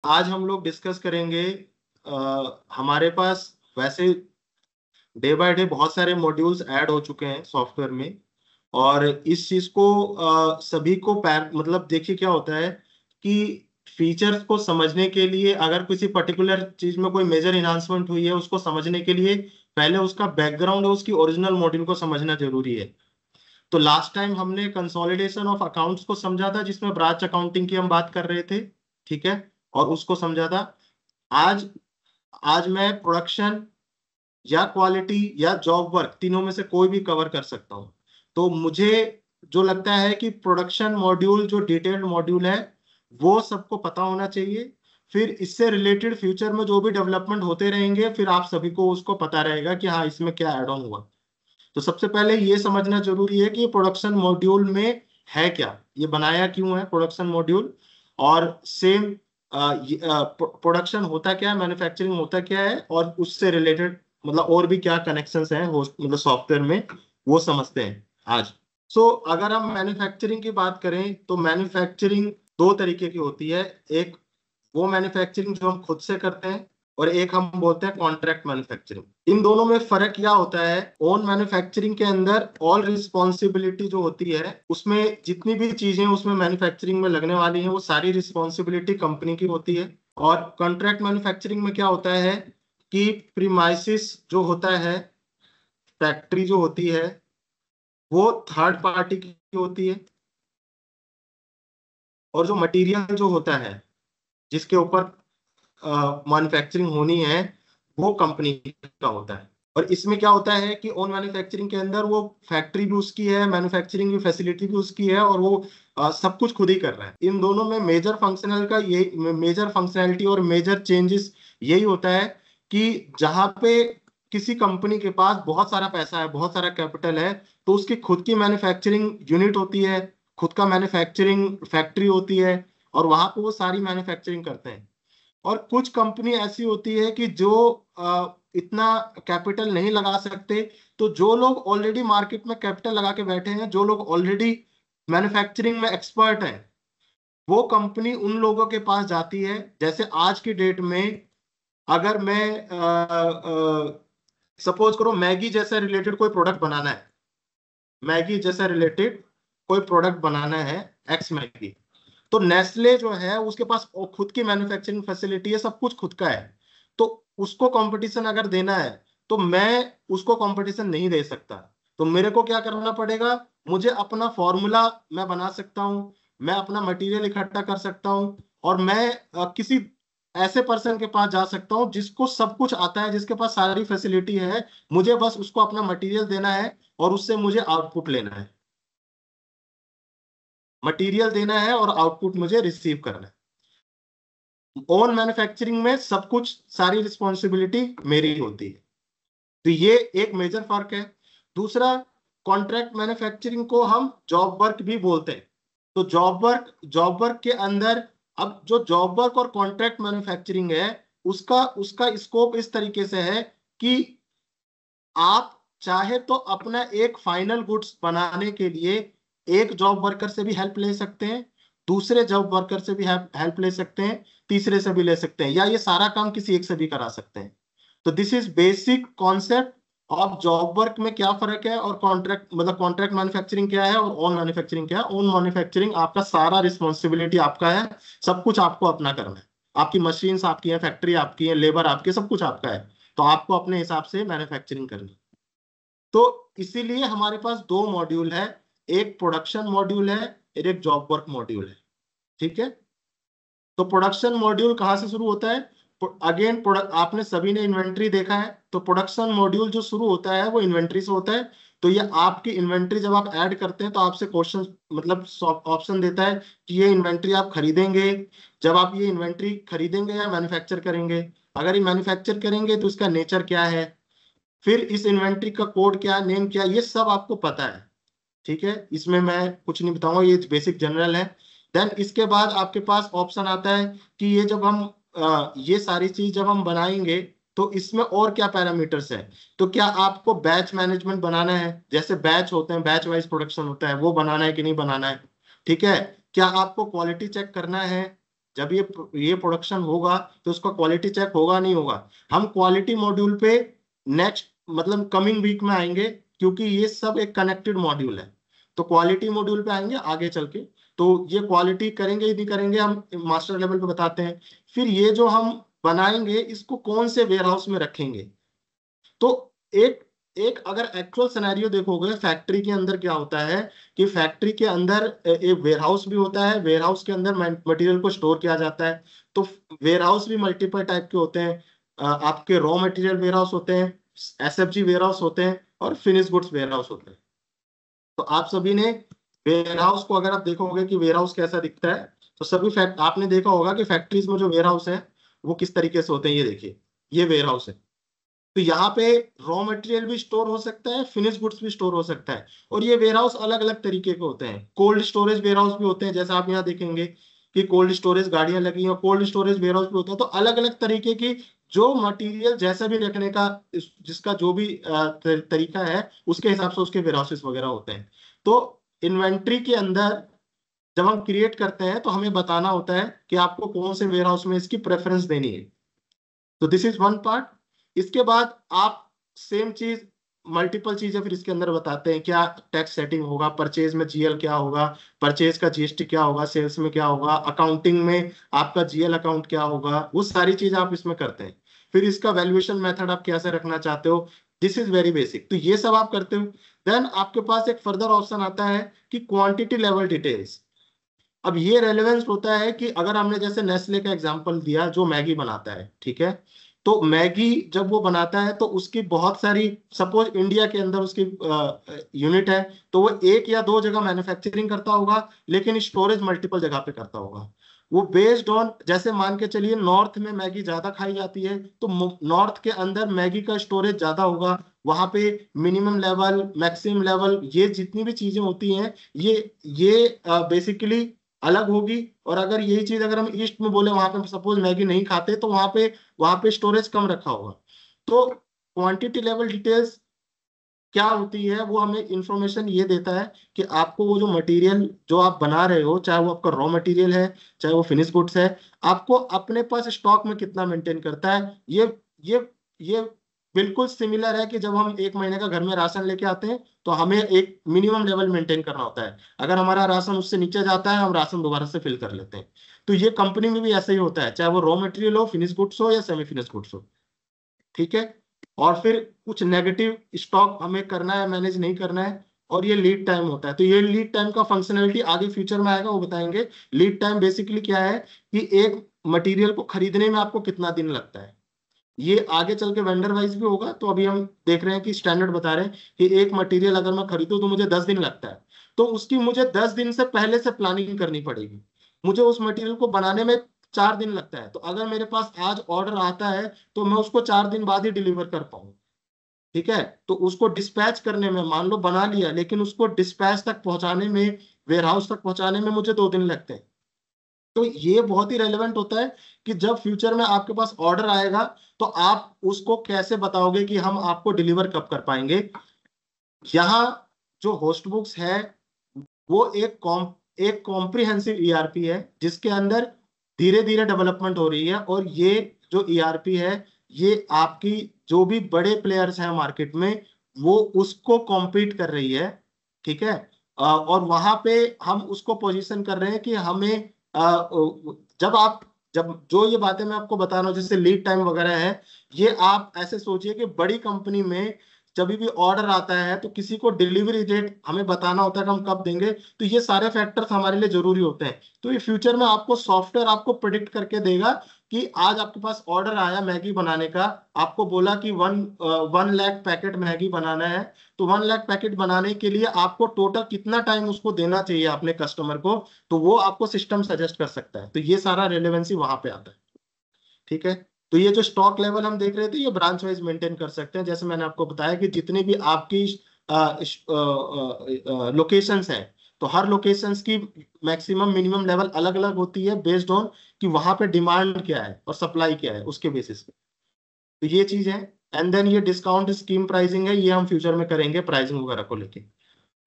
आज हम लोग डिस्कस करेंगे। हमारे पास वैसे डे बाय डे बहुत सारे मॉड्यूल्स ऐड हो चुके हैं सॉफ्टवेयर में। और इस चीज को सभी को मतलब देखिए क्या होता है कि फीचर्स को समझने के लिए अगर किसी पर्टिकुलर चीज में कोई मेजर इन्हांसमेंट हुई है उसको समझने के लिए पहले उसका बैकग्राउंड और उसकी ओरिजिनल मॉड्यूल को समझना जरूरी है। तो लास्ट टाइम हमने कंसोलिडेशन ऑफ अकाउंट्स को समझा था जिसमें ब्रांच अकाउंटिंग की हम बात कर रहे थे। ठीक है, और उसको समझा था। आज आज मैं प्रोडक्शन या क्वालिटी या जॉब वर्क तीनों में से कोई भी कवर कर सकता हूं। तो मुझे जो लगता है कि प्रोडक्शन मॉड्यूल जो डिटेल्ड मॉड्यूल है वो सबको पता होना चाहिए। फिर इससे रिलेटेड फ्यूचर में जो भी डेवलपमेंट होते रहेंगे फिर आप सभी को उसको पता रहेगा कि हाँ इसमें क्या एड ऑन हुआ। तो सबसे पहले ये समझना जरूरी है कि ये प्रोडक्शन मॉड्यूल में है क्या, ये बनाया क्यों है प्रोडक्शन मॉड्यूल। और सेम प्रोडक्शन होता क्या है, मैन्युफैक्चरिंग होता क्या है, और उससे रिलेटेड मतलब और भी क्या कनेक्शंस हैं मतलब सॉफ्टवेयर में, वो समझते हैं आज। सो अगर हम मैन्युफैक्चरिंग की बात करें तो मैन्युफैक्चरिंग दो तरीके की होती है। एक वो मैन्युफैक्चरिंग जो हम खुद से करते हैं, और एक हम बोलते हैं कॉन्ट्रैक्ट मैन्युफैक्चरिंग। इन दोनों में फर्क क्या होता है? ओन मैन्युफैक्चरिंग के अंदर ऑल रिस्पॉन्सिबिलिटी जो होती है उसमें जितनी भी चीजें उसमें मैन्युफैक्चरिंग में लगने वाली हैं वो सारी रिस्पॉन्सिबिलिटी कंपनी की होती है। और कॉन्ट्रैक्ट मैन्युफैक्चरिंग में क्या होता है कि प्रीमाइसिस जो होता है, फैक्ट्री जो होती है वो थर्ड पार्टी की होती है। और जो मटेरियल जो होता है जिसके ऊपर मैन्युफैक्चरिंग होनी है वो कंपनी का होता है। और इसमें क्या होता है कि ओन मैन्युफैक्चरिंग के अंदर वो फैक्ट्री भी उसकी है, मैन्युफैक्चरिंग की फैसिलिटी भी उसकी है, और वो सब कुछ खुद ही कर रहा है। इन दोनों में मेजर फंक्शनैलिटी और मेजर चेंजेस यही होता है कि जहां पे किसी कंपनी के पास बहुत सारा पैसा है, बहुत सारा कैपिटल है, तो उसकी खुद की मैन्युफैक्चरिंग यूनिट होती है, खुद का मैन्युफैक्चरिंग फैक्ट्री होती है, और वहां पे वो सारी मैन्युफैक्चरिंग करते हैं। और कुछ कंपनी ऐसी होती है कि जो इतना कैपिटल नहीं लगा सकते। तो जो लोग ऑलरेडी मार्केट में कैपिटल लगा के बैठे हैं, जो लोग ऑलरेडी मैन्युफैक्चरिंग में एक्सपर्ट हैं, वो कंपनी उन लोगों के पास जाती है। जैसे आज की डेट में अगर मैं सपोज करो मैगी जैसा रिलेटेड कोई प्रोडक्ट बनाना है, मैगी जैसा रिलेटेड कोई प्रोडक्ट बनाना है, एक्स मैगी, तो नेस्ले जो है उसके पास खुद की मैन्युफैक्चरिंग फैसिलिटी है, सब कुछ खुद का है। तो उसको कंपटीशन अगर देना है तो मैं उसको कंपटीशन नहीं दे सकता। तो मेरे को क्या करना पड़ेगा? मुझे अपना फॉर्मूला मैं बना सकता हूँ, मैं अपना मटेरियल इकट्ठा कर सकता हूँ, और मैं किसी ऐसे पर्सन के पास जा सकता हूँ जिसको सब कुछ आता है, जिसके पास सारी फैसिलिटी है। मुझे बस उसको अपना मटेरियल देना है और उससे मुझे आउटपुट लेना है। मटेरियल देना है और आउटपुट मुझे रिसीव करना है। ओन मैन्युफैक्चरिंग में सब कुछ सारी रिस्पॉन्सिबिलिटी मेरी होती है। तो ये एक मेजर फर्क है। दूसरा, कॉन्ट्रैक्ट मैन्युफैक्चरिंग को हम जॉब वर्क भी बोलते हैं। तो जॉब वर्क के अंदर, अब जो जॉब वर्क और कॉन्ट्रैक्ट मैन्युफैक्चरिंग है उसका उसका स्कोप इस तरीके से है कि आप चाहे तो अपना एक फाइनल गुड्स बनाने के लिए एक जॉब वर्कर से भी हेल्प ले सकते हैं, दूसरे जॉब वर्कर से भी हेल्प ले सकते हैं, तीसरे से भी ले सकते हैं, या ये सारा काम किसी एक से भी करा सकते हैं। तो this is basic concept of job work में क्या फर्क है, और कॉन्ट्रैक्ट मतलब कॉन्ट्रैक्ट मैन्युफैक्चरिंग क्या है और ओन मैन्युफैक्चरिंग क्या है। ओन मैन्युफैक्चरिंग आपका सारा रिस्पॉन्सिबिलिटी आपका है, सब कुछ आपको अपना करना है। आपकी मशीन्स आपकी है, फैक्ट्री आपकी है, लेबर आपकी है, सब कुछ आपका है। तो आपको अपने हिसाब से मैन्युफैक्चरिंग करनी है। तो इसीलिए हमारे पास दो मॉड्यूल है, एक प्रोडक्शन मॉड्यूल है और एक जॉब वर्क मॉड्यूल है। ठीक है, तो प्रोडक्शन मॉड्यूल कहाँ से शुरू होता है? अगेन प्रोडक्ट, आपने सभी ने इन्वेंट्री देखा है, तो प्रोडक्शन मॉड्यूल जो शुरू होता है वो इन्वेंट्री से होता है। तो ये आपकी इन्वेंट्री जब आप ऐड करते हैं तो आपसे क्वेश्चन मतलब ऑप्शन देता है कि ये इन्वेंट्री आप खरीदेंगे। जब आप ये इन्वेंट्री खरीदेंगे या मैन्युफैक्चर करेंगे, अगर ये मैन्युफैक्चर करेंगे तो इसका नेचर क्या है, फिर इस इन्वेंट्री का कोड क्या, नेम क्या, ये सब आपको पता है। ठीक है, इसमें मैं कुछ नहीं बताऊंगा, ये बेसिक जनरल है। देन इसके बाद आपके पास ऑप्शन आता है कि ये जब हम ये सारी चीज जब हम बनाएंगे तो इसमें और क्या पैरामीटर्स है। तो क्या आपको बैच मैनेजमेंट बनाना है, जैसे बैच होते हैं, बैच वाइज प्रोडक्शन होता है, वो बनाना है कि नहीं बनाना है। ठीक है, क्या आपको क्वालिटी चेक करना है, जब ये प्रोडक्शन होगा तो उसका क्वालिटी चेक होगा नहीं होगा। हम क्वालिटी मॉड्यूल पे नेक्स्ट मतलब कमिंग वीक में आएंगे, क्योंकि ये सब एक कनेक्टेड मॉड्यूल है। तो क्वालिटी मॉड्यूल पे आएंगे आगे चल के, तो ये क्वालिटी करेंगे यदि करेंगे हम मास्टर लेवल पे बताते हैं। फिर ये जो हम बनाएंगे इसको कौन से वेयर हाउस में रखेंगे। तो एक एक अगर एक्चुअल सिनेरियो देखोगे फैक्ट्री के अंदर क्या होता है कि फैक्ट्री के अंदर एक वेयर हाउस भी होता है, वेयर हाउस के अंदर मटेरियल को स्टोर किया जाता है। तो वेयर हाउस भी मल्टीपल टाइप के होते हैं। आपके रॉ मटेरियल वेयर हाउस होते हैं, एसएफजी वेयर हाउस होते हैं, और फिनिश गुड्स वेयर हाउस होते हैं। तो आप सभी ने वेयर हाउस को अगर आप देखोगे कि वेयर हाउस कैसा दिखता है, तो सभी फैक्ट आपने देखा होगा कि फैक्ट्रीज में जो वेयर हाउस है वो किस तरीके से होते हैं। ये देखिए, ये वेयर हाउस है। तो यहाँ पे रॉ मटेरियल भी स्टोर हो सकता है, फिनिश गुड्स भी स्टोर हो सकता है। और ये वेयर हाउस अलग अलग तरीके के होते हैं। कोल्ड स्टोरेज वेयर हाउस भी होते हैं, जैसे आप यहाँ देखेंगे कि कोल्ड स्टोरेज गाड़ियां लगी हैं, कोल्ड स्टोरेज वेयर हाउस भी होता है। तो अलग अलग तरीके की जो मटेरियल जैसा भी रखने का जिसका जो भी तरीका है उसके हिसाब से उसके वेयर हाउसेस वगैरह होते हैं। तो इन्वेंट्री के अंदर जब हम क्रिएट करते हैं तो हमें बताना होता है कि आपको कौन से वेयर हाउस में इसकी प्रेफरेंस देनी है। तो दिस इज वन पार्ट। इसके बाद आप सेम चीज मल्टीपल चीजें फिर इसके अंदर बताते हैं, क्या टैक्स सेटिंग होगा, परचेज में जीएल क्या होगा, परचेज का जीएसटी क्या होगा, सेल्स में क्या होगा, अकाउंटिंग में आपका जीएल अकाउंट क्या होगा, वो सारी चीज आप इसमें करते हैं। फिर इसका वैल्यूएशन मेथड आप कैसे रखना चाहते हो, दिस इज वेरी बेसिक। तो ये सब आप करते हो। देन आपके पास एक फर्दर ऑप्शन आता है कि क्वांटिटी लेवल डिटेल्स। अब ये रेलेवेंस होता है कि अगर हमने जैसे नेस्ले का एग्जांपल दिया जो मैगी बनाता है, ठीक है। तो मैगी जब वो बनाता है तो उसकी बहुत सारी, सपोज इंडिया के अंदर उसकी यूनिट है, तो वो एक या दो जगह मैन्युफैक्चरिंग करता होगा, लेकिन स्टोरेज मल्टीपल जगह पे करता होगा। वो बेस्ड ऑन, जैसे मान के चलिए नॉर्थ में मैगी ज्यादा खाई जाती है, तो नॉर्थ के अंदर मैगी का स्टोरेज ज्यादा होगा। वहां पे मिनिमम लेवल, मैक्सिमम लेवल, ये जितनी भी चीजें होती हैं, ये बेसिकली अलग होगी। और अगर यही चीज अगर हम ईस्ट में बोले, वहां पे सपोज मैगी नहीं खाते, तो वहां पे स्टोरेज कम रखा होगा। तो क्वांटिटी लेवल डिटेल्स क्या होती है, वो हमें इंफॉर्मेशन ये देता है कि आपको वो जो मटेरियल जो आप बना रहे हो, चाहे वो आपका रॉ मटेरियल है चाहे वो फिनिश गुड्स है, आपको अपने पास स्टॉक में कितना मेंटेन करता है। ये बिल्कुल सिमिलर है कि जब हम एक महीने का घर में राशन लेके आते हैं तो हमें एक मिनिमम लेवल मेंटेन करना होता है। अगर हमारा राशन उससे नीचे जाता है, हम राशन दोबारा से फिल कर लेते हैं। तो ये कंपनी में भी ऐसा ही होता है, चाहे वो रॉ मटेरियल हो, फिनिश गुड्स हो या सेमी फिनिश गुड्स हो। ठीक है। और फिर कुछ नेगेटिव स्टॉक हमें करना है, मैनेज नहीं करना है। और ये लीड टाइम होता है। तो ये लीड टाइम का फंक्शनैलिटी आगे फ्यूचर में आएगा, वो बताएंगे। लीड टाइम बेसिकली क्या है कि एक मटेरियल को खरीदने में आपको कितना दिन लगता है। ये आगे चल के वेंडर वाइज भी होगा। तो अभी हम देख रहे हैं कि स्टैंडर्ड बता रहे हैं कि एक मटेरियल अगर मैं खरीदूं तो मुझे 10 दिन लगता है, तो उसकी मुझे 10 दिन से पहले से प्लानिंग करनी पड़ेगी। मुझे उस मटेरियल को बनाने में 4 दिन लगता है, तो अगर मेरे पास आज ऑर्डर आता है तो मैं उसको 4 दिन बाद ही डिलीवर कर पाऊँ। ठीक है। तो उसको डिस्पैच करने में, मान लो बना लिया, लेकिन उसको डिस्पैच तक पहुंचाने में, वेयर हाउस तक पहुंचाने में मुझे 2 दिन लगते हैं। तो ये बहुत ही रेलेवेंट होता है कि जब फ्यूचर में आपके पास ऑर्डर आएगा तो आप उसको कैसे बताओगे कि हम आपको डिलीवर कब कर पाएंगे। यहाँ जो होस्ट बुक्स है वो एक कॉम्प्रिहेंसिव ईआरपी है, जिसके अंदर धीरे धीरे डेवलपमेंट हो रही है। और ये जो ईआरपी है, ये आपकी जो भी बड़े प्लेयर्स हैं मार्केट में, वो उसको कॉम्पीट कर रही है। ठीक है। और वहां पे हम उसको पोजीशन कर रहे हैं कि हमें जब जो ये बातें मैं आपको बता रहा हूँ, जैसे लीड टाइम वगैरह है, ये आप ऐसे सोचिए कि बड़ी कंपनी में जब भी ऑर्डर आता है तो किसी को डिलीवरी डेट हमें बताना होता है कि हम कब देंगे। तो ये सारे फैक्टर्स हमारे लिए जरूरी होते हैं। तो ये फ्यूचर में आपको सॉफ्टवेयर आपको प्रिडिक्ट करके देगा कि आज आपके पास ऑर्डर आया मैगी बनाने का, आपको बोला कि 1 लाख पैकेट मैगी बनाना है। तो 1 लाख पैकेट बनाने के लिए आपको टोटल कितना टाइम उसको देना चाहिए अपने कस्टमर को, तो वो आपको सिस्टम सजेस्ट कर सकता है। तो ये सारा रेलेवेंसी वहां पे आता है। ठीक है। तो ये जो स्टॉक लेवल हम देख रहे थे, ये ब्रांच वाइज मेंटेन कर सकते हैं। जैसे मैंने आपको बताया कि जितनी भी आपकी लोकेशंस हैं, तो हर लोकेशंस की मैक्सिमम मिनिमम लेवल अलग अलग होती है, बेस्ड ऑन कि वहां पे डिमांड क्या है और सप्लाई क्या है, उसके बेसिस पे। तो ये चीज है। एंड देन ये डिस्काउंट स्कीम प्राइसिंग है, ये हम फ्यूचर में करेंगे प्राइसिंग वगैरह को लेके।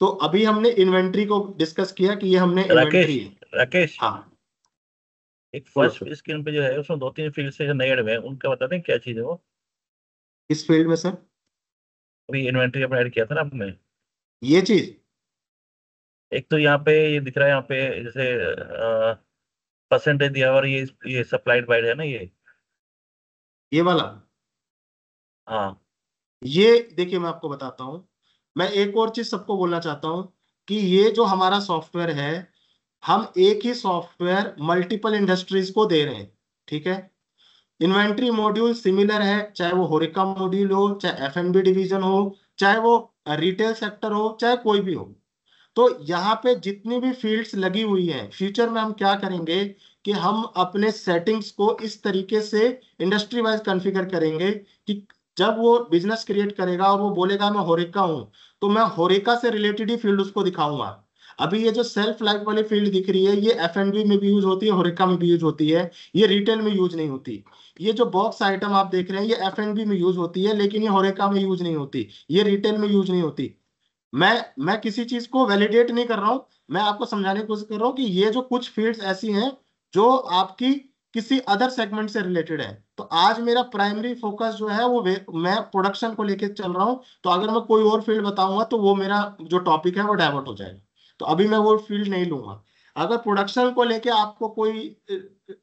तो अभी हमने इन्वेंट्री को डिस्कस किया कि ये हमने राकेश, इन्वेंट्री है। राकेश, हाँ। एक बोलो फर्स्ट सर। स्क्रीन पे जो है उसमें 2-3 फील्ड से नए ऐड हुए हैं, उनका बताते हैं क्या चीज़ है वो। इस फील्ड में सर अभी इन्वेंट्री अपना ऐड किया था ना आपने। ये चीज, एक तो यहाँ पे ये दिख रहा है, यहाँ पे जैसे परसेंटेज दिया हुआ और ये सप्लाइड बाय है ना ये। ये वाला, हाँ। ये देखिए मैं आपको बताता हूँ। मैं एक और चीज सबको बोलना चाहता हूँ कि ये जो हमारा सॉफ्टवेयर है, हम एक ही सॉफ्टवेयर मल्टीपल इंडस्ट्रीज को दे रहे हैं। ठीक है। इन्वेंट्री मॉड्यूल सिमिलर है, चाहे वो होरिका मॉड्यूल हो, चाहे एफएनबी डिवीजन हो, चाहे वो रिटेल सेक्टर हो, चाहे कोई भी हो। तो यहाँ पे जितनी भी फील्ड्स लगी हुई हैं, फ्यूचर में हम क्या करेंगे कि हम अपने सेटिंग्स को इस तरीके से इंडस्ट्री वाइज कॉन्फ़िगर करेंगे कि जब वो बिजनेस क्रिएट करेगा और वो बोलेगा मैं होरेका हूं, तो मैं होरेका से रिलेटेड ही फील्ड उसको दिखाऊंगा। अभी ये जो सेल्फ लाइफ वाली फील्ड दिख रही है, ये एफएनबी में भी यूज होती है, होरेका में भी यूज होती है, ये रिटेल में यूज नहीं होती। ये जो बॉक्स आइटम आप देख रहे हैं, ये एफएनबी में यूज होती है, लेकिन ये होरेका में यूज नहीं होती, ये रिटेल में यूज नहीं होती। मैं किसी चीज को वैलिडेट नहीं कर रहा हूं, मैं आपको समझाने की कोशिश कर रहा हूं कि ये जो कुछ फील्ड्स ऐसी हैं जो आपकी किसी अदर सेगमेंट से रिलेटेड है। तो आज मेरा प्राइमरी फोकस जो है वो मैं प्रोडक्शन को लेके चल रहा हूं। तो अगर मैं कोई और फील्ड बताऊंगा तो वो मेरा जो टॉपिक है वो डाइवर्ट हो जाएगा। तो अभी मैं वो फील्ड नहीं लूंगा। अगर प्रोडक्शन को लेके आपको कोई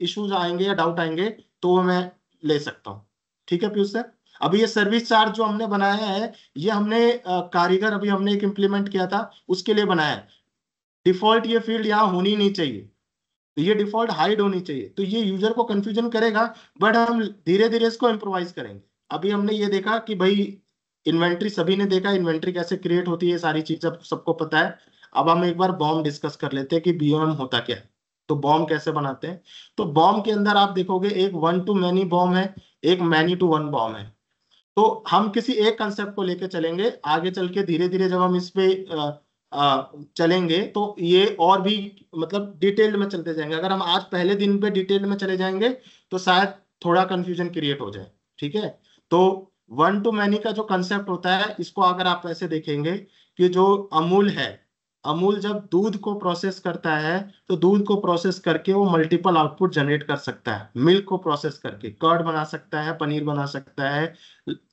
इश्यूज आएंगे या डाउट आएंगे तो वो मैं ले सकता हूँ। ठीक है पीयूष सर। अभी ये सर्विस चार्ज जो हमने बनाया है, ये हमने कारीगर अभी हमने एक इम्प्लीमेंट किया था, उसके लिए बनाया है। डिफॉल्ट ये फील्ड यहाँ होनी नहीं चाहिए, तो ये डिफॉल्ट हाइड होनी चाहिए, तो ये यूजर को कंफ्यूजन करेगा। बट हम धीरे धीरे इसको इम्प्रोवाइज करेंगे। अभी हमने ये देखा कि भाई इन्वेंट्री सभी ने देखा, इन्वेंट्री कैसे क्रिएट होती है, सारी चीज अब सबको पता है। अब हम एक बार बॉम्ब डिस्कस कर लेते हैं कि बीओएम होता क्या है, तो बॉम्ब कैसे बनाते हैं। तो बॉम्ब के अंदर आप देखोगे एक वन टू मैनी बॉम्ब है, एक मैनी टू वन बॉम्ब है। तो हम किसी एक कंसेप्ट को लेकर चलेंगे, आगे चल के धीरे धीरे जब हम इस पे चलेंगे तो ये और भी मतलब डिटेल्ड में चलते जाएंगे। अगर हम आज पहले दिन पे डिटेल में चले जाएंगे तो शायद थोड़ा कंफ्यूजन क्रिएट हो जाए। ठीक है। तो वन टू मैनी का जो कंसेप्ट होता है, इसको अगर आप ऐसे देखेंगे कि जो अमूल है, अमूल जब दूध को प्रोसेस करता है तो दूध को प्रोसेस करके वो मल्टीपल आउटपुट जनरेट कर सकता है। मिल्क को प्रोसेस करके कर्ड बना सकता है, पनीर बना सकता है,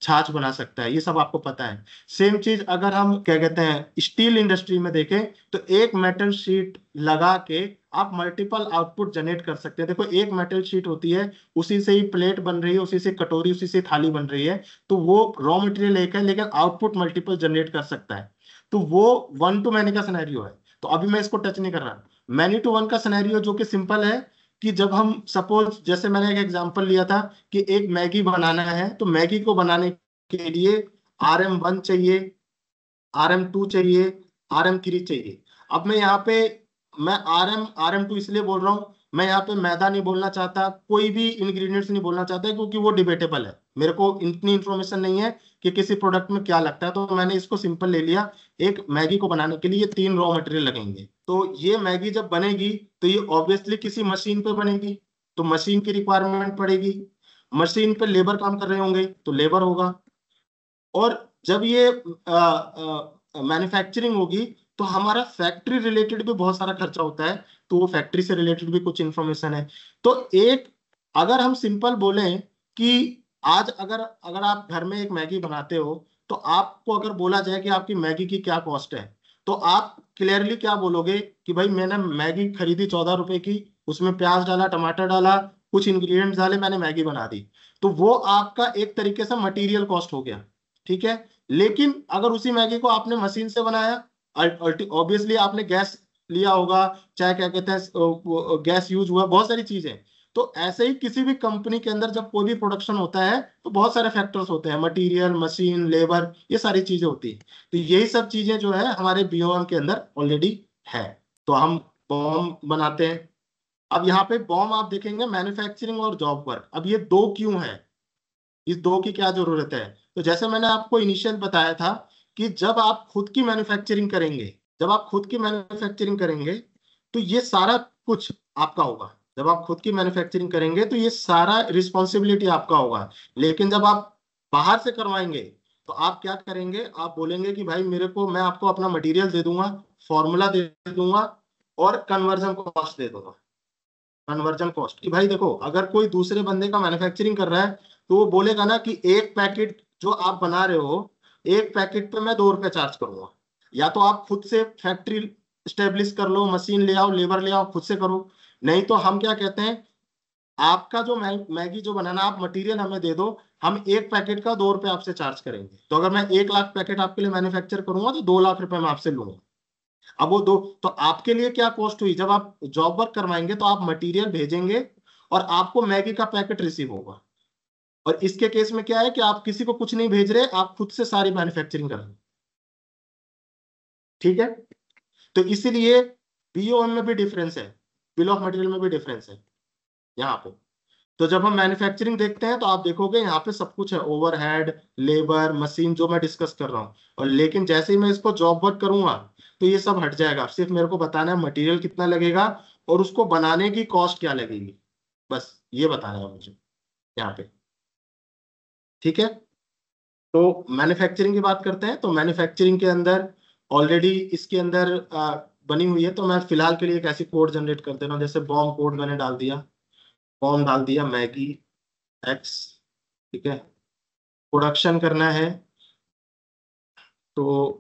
छाछ बना सकता है, ये सब आपको पता है। सेम चीज अगर हम क्या कहते हैं स्टील इंडस्ट्री में देखें, तो एक मेटल शीट लगा के आप मल्टीपल आउटपुट जनरेट कर सकते हैं। देखो एक मेटल शीट होती है, उसी से ही प्लेट बन रही है, उसी से कटोरी, उसी से थाली बन रही है। तो वो रॉ मटेरियल एक है, लेकिन आउटपुट मल्टीपल जनरेट कर सकता है। तो वो वन टू मैनी का सिनेरियो है। तो अभी मैं इसको टच नहीं कर रहा। मैनी टू वन का सिनेरियो जो कि सिंपल है, कि जब हम सपोज जैसे मैंने एक एग्जांपल लिया था कि एक मैगी बनाना है, तो मैगी को बनाने के लिए RM1 चाहिए, RM2 चाहिए, RM3 चाहिए। अब मैं यहाँ पे मैं RM2 इसलिए बोल रहा हूँ, मैं यहाँ पे मैदा नहीं बोलना चाहता, कोई भी इंग्रेडिएंट्स नहीं बोलना चाहता, क्योंकि वो डिबेटेबल है। मेरे को इतनी इंफॉर्मेशन नहीं है कि किसी प्रोडक्ट में क्या लगता है, तो मैंने इसको सिंपल ले लिया। एक मैगी को बनाने के लिए ये 3 रॉ मटेरियल लगेंगे। तो ये मैगी जब बनेगी तो ये ऑब्वियसली किसी मशीन पे बनेगी, तो मशीन की रिक्वायरमेंट पड़ेगी। मशीन पे लेबर काम कर रहे होंगे तो लेबर होगा। और जब ये मैन्युफैक्चरिंग होगी तो हमारा फैक्ट्री रिलेटेड भी बहुत सारा खर्चा होता है, तो वो फैक्ट्री से रिलेटेड भी कुछ इंफॉर्मेशन है। तो एक, अगर हम सिंपल बोलें कि आज अगर अगर आप घर में एक मैगी बनाते हो, तो आपको अगर बोला जाए कि आपकी मैगी की क्या कॉस्ट है, तो आप क्लियरली क्या बोलोगे कि भाई मैंने मैगी खरीदी 14 रुपए की, उसमें प्याज डाला, टमाटर डाला, कुछ इंग्रेडिएंट्स डाले, मैंने मैगी बना दी। तो वो आपका एक तरीके से मटेरियल कॉस्ट हो गया। ठीक है। लेकिन अगर उसी मैगी को आपने मशीन से बनाया, ऑब्वियसली आपने गैस लिया होगा, चाहे क्या कहते हैं गैस यूज हुआ, बहुत सारी चीजें। तो ऐसे ही किसी भी कंपनी के अंदर जब कोई भी प्रोडक्शन होता है तो बहुत सारे फैक्टर्स होते हैं, मटेरियल, मशीन, लेबर, ये सारी चीजें होती हैं। तो यही सब चीजें जो है हमारे बीओएम के अंदर ऑलरेडी है। तो हम बॉम्ब बनाते हैं। अब यहाँ पे बॉम्ब आप देखेंगे मैन्युफैक्चरिंग और जॉब वर्क, अब ये दो क्यों है, इस दो की क्या जरूरत है। तो जैसे मैंने आपको इनिशियल बताया था कि जब आप खुद की मैन्युफैक्चरिंग करेंगे, जब आप खुद की मैन्युफैक्चरिंग करेंगे तो ये सारा कुछ आपका होगा। जब आप खुद की मैन्युफैक्चरिंग करेंगे तो ये सारा रिस्पॉन्सिबिलिटी आपका होगा। लेकिन जब आप बाहर से करवाएंगे तो आप क्या करेंगे, आप बोलेंगे कि भाई मेरे को, मैं आपको अपना मटेरियल दे दूंगा, फॉर्मूला दे दूंगा और कन्वर्जन कॉस्ट दे दूंगा। कन्वर्जन कॉस्ट, कि भाई देखो अगर कोई दूसरे बंदे का मैन्युफैक्चरिंग कर रहा है तो वो बोलेगा ना कि एक पैकेट जो आप बना रहे हो, एक पैकेट पे मैं 2 रुपए चार्ज करूंगा। या तो आप खुद से फैक्ट्री स्टेब्लिश कर लो, मशीन ले आओ, लेबर ले आओ, खुद से करो। नहीं तो हम क्या कहते हैं, आपका जो मैगी जो बनाना, आप मटेरियल हमें दे दो, हम एक पैकेट का 2 रुपए आपसे चार्ज करेंगे। तो अगर मैं 1 लाख पैकेट आपके लिए मैन्युफैक्चर करूंगा तो 2 लाख रुपए मैं आपसे लूंगा। अब वो दो, तो आपके लिए क्या कॉस्ट हुई, जब आप जॉब वर्क करवाएंगे तो आप मटेरियल भेजेंगे और आपको मैगी का पैकेट रिसीव होगा। और इसके केस में क्या है कि आप किसी को कुछ नहीं भेज रहे, आप खुद से सारी मैन्युफैक्चरिंग कर रहे हैं। ठीक है, तो इसीलिए बीओएम में भी डिफरेंस है, बिल ऑफ मटेरियल में भी डिफरेंस है यहाँ पे। तो जब हम मैन्युफैक्चरिंग देखते हैं तो आप देखोगे यहाँ पे सब कुछ है, ओवरहेड, लेबर, मशीन, जो मैं डिस्कस कर रहा हूँ। और लेकिन जैसे ही मैं इसको जॉब वर्क करूंगा तो ये सब हट जाएगा, सिर्फ मेरे को बताना है मटेरियल कितना लगेगा और उसको बनाने की कॉस्ट क्या लगेगी, बस ये बताना है मुझे यहाँ पे। ठीक है, तो मैन्युफैक्चरिंग की बात करते हैं। तो मैन्युफैक्चरिंग के अंदर ऑलरेडी इसके अंदर बनी हुई है। तो मैं फिलहाल के लिए एक ऐसी कोड जनरेट कर दे रहा हूँ, जैसे बॉम्ब कोड मैंने डाल दिया, बॉम्ब डाल दिया मैगी एक्स। ठीक है, प्रोडक्शन करना है तो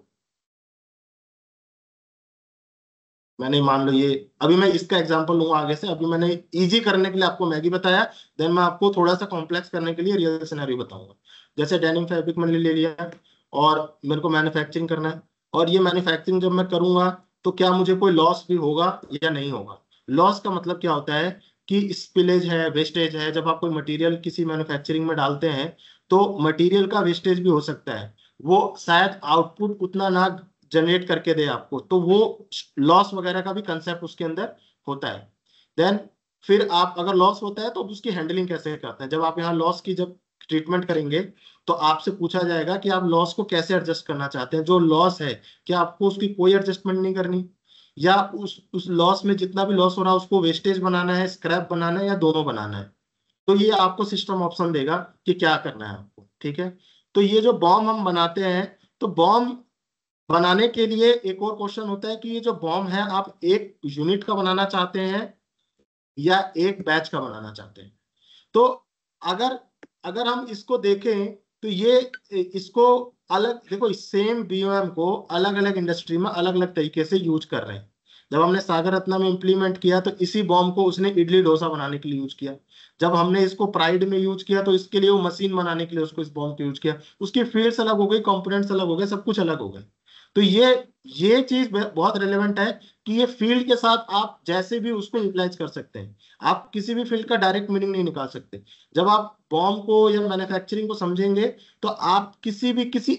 मैंने मान लो ये, अभी मैं इसका एग्जांपल लूंगा आगे से। अभी मैंने इजी करने के लिए आपको मैगी बताया, देन मैं आपको थोड़ा सा कॉम्प्लेक्स करने के लिए रियल सिनेरियो बताऊंगा। जैसे डेनिम फैब्रिक मैंने ले लिया और मेरे को मैन्युफैक्चरिंग करना है, और ये मैन्युफैक्चरिंग जब मैं करूंगा तो क्या मुझे कोई लॉस भी होगा या नहीं होगा। लॉस का मतलब क्या होता है कि स्पिलेज है, वेस्टेज है। जब आप कोई मटेरियल किसी मैन्युफैक्चरिंग में डालते हैं तो मटेरियल का वेस्टेज भी हो सकता है, वो शायद आउटपुट उतना ना जनरेट करके दे आपको, तो वो लॉस वगैरह का भी कंसेप्ट उसके अंदर होता है। देन फिर आप अगर लॉस होता है तो उसकी हैंडलिंग कैसे करते हैं। जब आप यहाँ लॉस की जब ट्रीटमेंट करेंगे तो आपसे पूछा जाएगा कि आप लॉस को कैसे एडजस्ट करना चाहते हैं। जो लॉस है, क्या आपको उसकी कोई एडजस्टमेंट नहीं करनी, या उस लॉस में जितना भी लॉस हो रहा है उसको वेस्टेज बनाना है, स्क्रैप बनाना है, या दोनों बनाना है। तो ये आपको सिस्टम ऑप्शन देगा कि क्या करना है आपको। ठीक है, तो ये जो बॉम्ब हम बनाते हैं, तो बॉम्ब बनाने के लिए एक और क्वेश्चन होता है कि ये जो बॉम्ब है आप एक यूनिट का बनाना चाहते हैं या एक बैच का बनाना चाहते हैं। तो अगर अगर हम इसको देखें तो ये इसको अलग देखो, सेम बीओएम को अलग अलग इंडस्ट्री में अलग अलग तरीके से यूज कर रहे हैं। जब हमने सागर रत्ना में इंप्लीमेंट किया तो इसी बॉम्ब को उसने इडली डोसा बनाने के लिए यूज किया। जब हमने इसको प्राइड में यूज किया तो इसके लिए वो मशीन बनाने के लिए उसको इस बॉम्ब को यूज किया। उसकी फील्ड्स अलग हो गई, कंपोनेंट्स अलग हो गए, सब कुछ अलग हो गए। तो ये चीज बहुत रेलेवेंट है कि ये फील्ड के साथ आप जैसे भी उसको यूटिलाइज कर सकते हैं। आप किसी भी फील्ड का डायरेक्ट मीनिंग नहीं निकाल सकते। जब आप बॉम्ब को या मैन्युफैक्चरिंग को समझेंगे तो आप किसी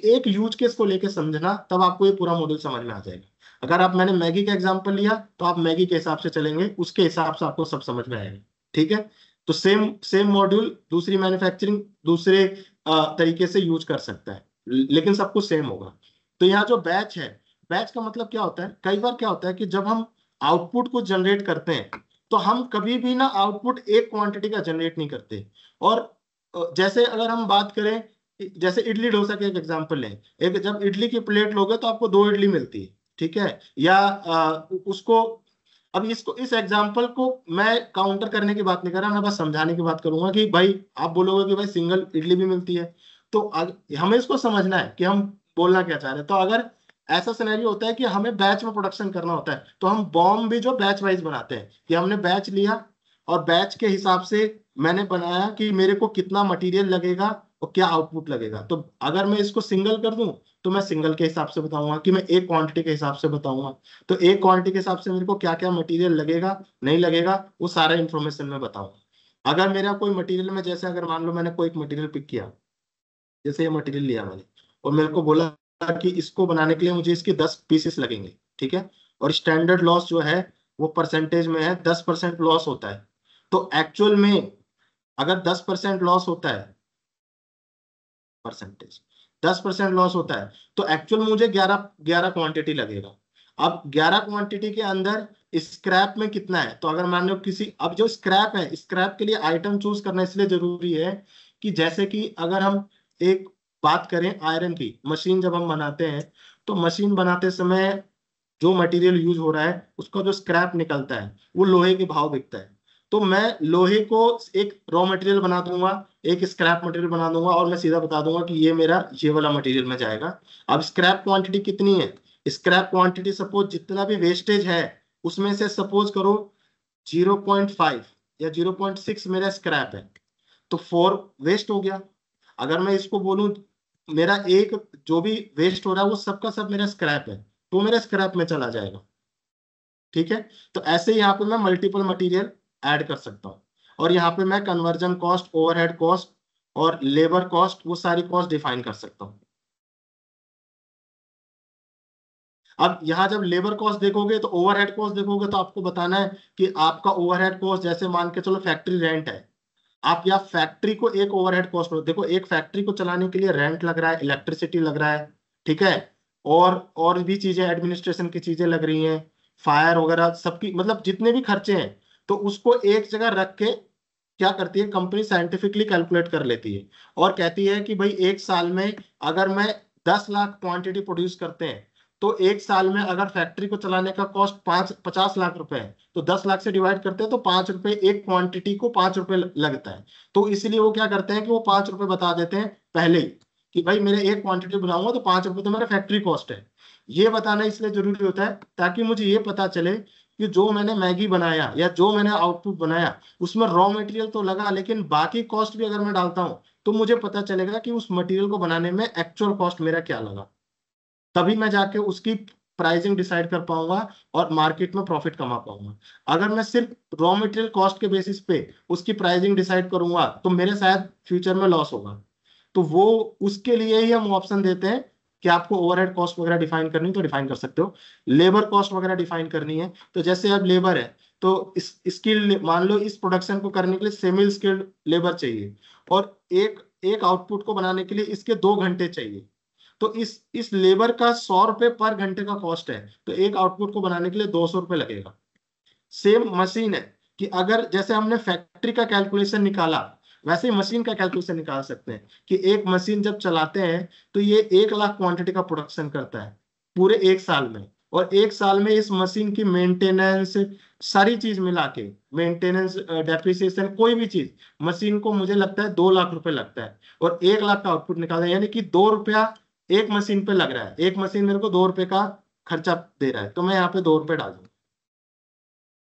एक यूज केस को लेकर समझना, तब आपको ये पूरा मॉडल समझ में आ जाएगा। अगर आप मैंने मैगी का एग्जांपल लिया तो आप मैगी के हिसाब से चलेंगे, उसके हिसाब से आपको सब समझ में आएगा। ठीक है, तो सेम सेम मॉड्यूल दूसरी मैन्युफैक्चरिंग दूसरे तरीके से यूज कर सकता है, लेकिन सब कुछ सेम होगा। तो यहाँ जो बैच है, बैच का मतलब क्या होता है, कई बार क्या होता है कि जब हम आउटपुट को जनरेट करते हैं तो हम कभी भी ना आउटपुट एक क्वांटिटी का जनरेट नहीं करते। और जैसे अगर हम बात करें, जैसे इडली डोसा के एक एग्जांपल लें, एक जब इडली की प्लेट लोगे तो आपको 2 इडली मिलती है। ठीक है, या उसको, अब इसको इस एग्जांपल को मैं काउंटर करने की बात नहीं कर रहा, मैं बस समझाने की बात करूंगा कि भाई आप बोलोगे कि भाई सिंगल इडली भी मिलती है। तो हमें इसको समझना है कि हम बोलना क्या चाह रहे हैं। तो अगर ऐसा सिनेरियो होता है कि हमें बैच में प्रोडक्शन करना होता है तो हम बॉम्ब भी जो बैच वाइज बनाते हैं, कि हमने बैच लिया और बैच के हिसाब से मैंने बनाया कि मेरे को कितना मटेरियल लगेगा और क्या आउटपुट लगेगा। तो अगर मैं इसको सिंगल कर दूं तो मैं सिंगल के हिसाब से बताऊंगा कि मैं एक क्वांटिटी के हिसाब से बताऊंगा। तो एक क्वांटिटी के हिसाब से मेरे को क्या क्या मटेरियल लगेगा, नहीं लगेगा, वो सारा इंफॉर्मेशन मैं बताऊंगा। अगर मेरा कोई मटेरियल में, जैसे अगर मान लो मैंने कोई एक मटेरियल पिक किया, जैसे ये मटेरियल लिया मैंने और मेरे को बोला कि इसको बनाने के लिए मुझे इसके 10 पीसेस लगेंगे। ठीक है, और स्टैंडर्ड लॉस जो है वो परसेंटेज में है, 10% लॉस होता है। तो एक्चुअल में अगर 10% लॉस होता है, परसेंटेज 10% लॉस होता है, तो एक्चुअल मुझे 11 क्वांटिटी लगेगा। अब 11 क्वांटिटी के अंदर स्क्रैप में कितना है, तो अगर मान लो किसी, अब जो स्क्रैप है, स्क्रैप के लिए आइटम चूज करना इसलिए जरूरी है कि जैसे कि अगर हम एक बात करें आयरन की मशीन, जब हम बनाते हैं तो मशीन बनाते समय जो मटेरियल यूज हो रहा है उसका जो स्क्रैप निकलता है वो लोहे के भाव बिकता है। तो मैं लोहे को एक रॉ मटेरियल बना दूंगा, एक स्क्रैप मटेरियल बना दूंगा, और मैं सीधा बता दूंगा कि ये मेरा ये वाला मटेरियल में जाएगा। अब स्क्रैप क्वांटिटी कितनी है? स्क्रैप क्वांटिटी सपोज जितना भी वेस्टेज है उसमें से सपोज करो 0.5 या 0.6 मेरा स्क्रैप है, तो 4 वेस्ट हो गया। अगर मैं इसको बोलूं मेरा एक जो भी वेस्ट हो रहा है वो सबका सब मेरा स्क्रैप है, तो मेरा स्क्रैप में चला जाएगा। ठीक है, तो ऐसे यहाँ पे मैं मल्टीपल मटेरियल ऐड कर सकता हूँ, और यहाँ पे मैं कन्वर्जन कॉस्ट, ओवरहेड कॉस्ट और लेबर कॉस्ट, वो सारी कॉस्ट डिफाइन कर सकता हूँ। अब यहाँ जब लेबर कॉस्ट देखोगे तो ओवरहेड कॉस्ट देखोगे, तो आपको बताना है कि आपका ओवरहेड कॉस्ट, जैसे मान के चलो फैक्ट्री रेंट है, आप या फैक्ट्री को एक ओवरहेड कॉस्ट देखो, एक फैक्ट्री को चलाने के लिए रेंट लग रहा है, इलेक्ट्रिसिटी लग रहा है, ठीक है, और भी चीजें, एडमिनिस्ट्रेशन की चीजें लग रही हैं, फायर वगैरह सबकी, मतलब जितने भी खर्चे हैं, तो उसको एक जगह रख के क्या करती है कंपनी, साइंटिफिकली कैलकुलेट कर लेती है और कहती है कि भाई एक साल में अगर मैं 10 लाख क्वांटिटी प्रोड्यूस करते हैं, तो एक साल में अगर फैक्ट्री को चलाने का कॉस्ट 50 लाख रुपए है, तो 10 लाख से डिवाइड करते हैं तो 5 रुपए, एक क्वांटिटी को 5 रुपए लगता है। तो इसलिए वो क्या करते हैं कि वो 5 रुपए बता देते हैं पहले ही कि भाई मेरे एक क्वांटिटी बनाऊंगा तो 5 रुपए तो मेरा फैक्ट्री कॉस्ट है। ये बताना इसलिए जरूरी होता है ताकि मुझे ये पता चले कि जो मैंने मैगी बनाया या जो मैंने आउटपुट बनाया उसमें रॉ मटेरियल तो लगा, लेकिन बाकी कॉस्ट भी अगर मैं डालता हूँ तो मुझे पता चलेगा कि उस मटेरियल को बनाने में एक्चुअल कॉस्ट मेरा क्या लगा। तभी मैं जाके उसकी प्राइसिंग डिसाइड कर पाऊंगा और मार्केट में प्रॉफिट कमा पाऊंगा। अगर मैं सिर्फ रॉ मटेरियल कॉस्ट के बेसिस पे उसकी प्राइसिंग डिसाइड करूंगा तो मेरे शायद फ्यूचर में लॉस होगा। तो वो उसके लिए ही हम ऑप्शन देते हैं कि आपको ओवरहेड कॉस्ट वगैरह डिफाइन करनी है तो डिफाइन कर सकते हो, लेबर कॉस्ट वगैरह डिफाइन करनी है तो जैसे अब लेबर है तो इस स्किल, मान लो इस प्रोडक्शन को करने के लिए सेमी स्किल्ड लेबर चाहिए, और एक एक आउटपुट को बनाने के लिए इसके 2 घंटे चाहिए, तो इस लेबर का 100 रुपए पर घंटे का कॉस्ट है, तो एक आउटपुट को बनाने के लिए 200 रुपए लगेगा। सेम मशीन है कि अगर जैसे हमने फैक्ट्री का कैलकुलेशन निकाला वैसे ही मशीन का कैलकुलेशन निकाल सकते हैं कि एक मशीन जब चलाते हैं तो ये 1 लाख क्वांटिटी का प्रोडक्शन करता है पूरे एक साल में, और एक साल में इस मशीन की मेंटेनेंस सारी चीज मिला के, मेंटेनेंस, डेप्रिसिएशन, कोई भी चीज, मशीन को मुझे लगता है 2 लाख रुपए लगता है, और 1 लाख का आउटपुट निकालना है, यानी कि 2 रुपया एक मशीन पे लग रहा है, एक मशीन मेरे को 2 रुपए का खर्चा दे रहा है, तो मैं यहाँ पे 2 रुपए डाल दूँ,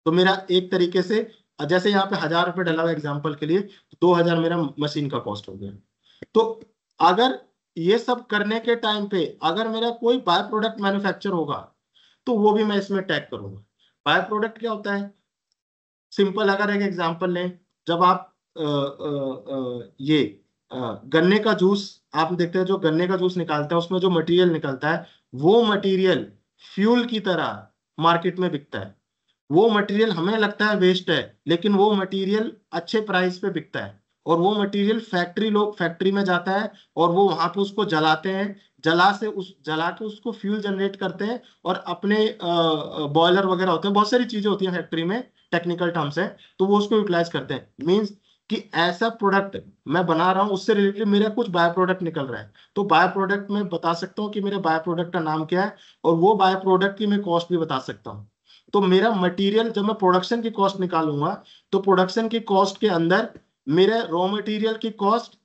तो मेरा एक तरीके से, जैसे यहाँ पे 1,000 रुपए डला हुआ एग्जाम्पल के लिए, तो 2,000 मेरा मशीन का कॉस्ट हो गया। तो अगर ये सब करने के टाइम पे अगर मेरा कोई बाय प्रोडक्ट मैन्युफैक्चर होगा तो वो भी मैं इसमें टैग करूंगा। बाय प्रोडक्ट क्या होता है? सिंपल अगर एक एग्जांपल लें, जब आप ये गन्ने का जूस आप देखते हैं, जो गन्ने का जूस निकालता है उसमें जो मटेरियल निकलता है वो मटेरियल फ्यूल की तरह मार्केट में बिकता है। वो मटेरियल हमें लगता है वेस्ट है, लेकिन वो मटेरियल अच्छे प्राइस पे बिकता है, और वो मटेरियल लोग फैक्ट्री में जाता है और वो वहां पे उसको जलाते हैं, जला के उसको फ्यूल जनरेट करते हैं, और अपने बॉयलर वगैरह होते हैं, बहुत सारी चीजें होती हैं फैक्ट्री में, टेक्निकल टर्म्स है, तो वो उसको यूटिलाइज करते हैं। मीन्स कि ऐसा प्रोडक्ट मैं बना रहा हूँ उससे रिलेटेड मेरा कुछ बाय प्रोडक्ट निकल रहा है, तो बाय प्रोडक्ट में बता सकता हूँ कि मेरे बाय प्रोडक्ट का नाम क्या है, और वो बाय प्रोडक्ट की मैं कॉस्ट भी बता सकता हूँ। तो मेरा मटेरियल जब मैं प्रोडक्शन की कॉस्ट निकालूंगा तो प्रोडक्शन की कॉस्ट के अंदर मेरे रॉ मटेरियल की कॉस्ट,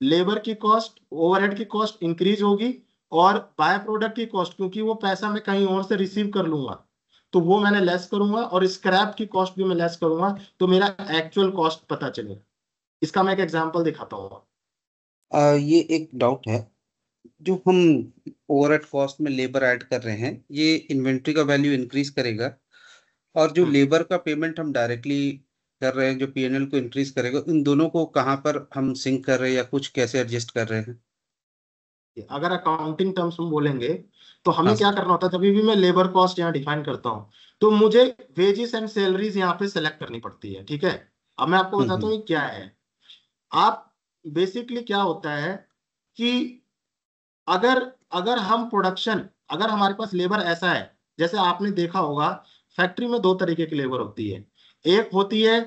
लेबर की कॉस्ट, ओवरहेड की कॉस्ट इंक्रीज होगी, और बाय प्रोडक्ट की कॉस्ट, क्योंकि वो पैसा मैं कहीं और से रिसीव कर लूंगा तो वो मैंने लेस करूंगा, और स्क्रैप की कॉस्ट भी मैं लेस करूंगा, तो मेरा एक्चुअल कॉस्ट पता चलेगा। इसका मैं एक एग्जांपल दिखाता हूँ। ये एक डाउट है, जो हम ओवरहेड कॉस्ट में लेबर ऐड कर रहे हैं, ये इन्वेंट्री का वैल्यू इंक्रीज करेगा, और जो हम्म। लेबर का पेमेंट हम डायरेक्टली कर रहे हैं जो पीएनएल को इंक्रीज करेगा, इन दोनों को कहाँ पर हम सिंक कर रहे हैं या कुछ कैसे एडजस्ट कर रहे हैं? अगर अकाउंटिंग टर्म्स में बोलेंगे तो हाँ हमें क्या सर। करना होता है, जब भी मैं लेबर कॉस्ट यहाँ डिफाइन करता हूँ तो मुझे वेजेस एंड सैलरीज यहाँ पे सेलेक्ट करनी पड़ती है। ठीक है, अब मैं आपको बताता हूँ हम्म। ये क्या है। आप बेसिकली क्या होता है कि अगर अगर हम प्रोडक्शन, अगर हमारे पास लेबर ऐसा है, जैसे आपने देखा होगा फैक्ट्री में 2 तरीके की लेबर होती है। एक होती है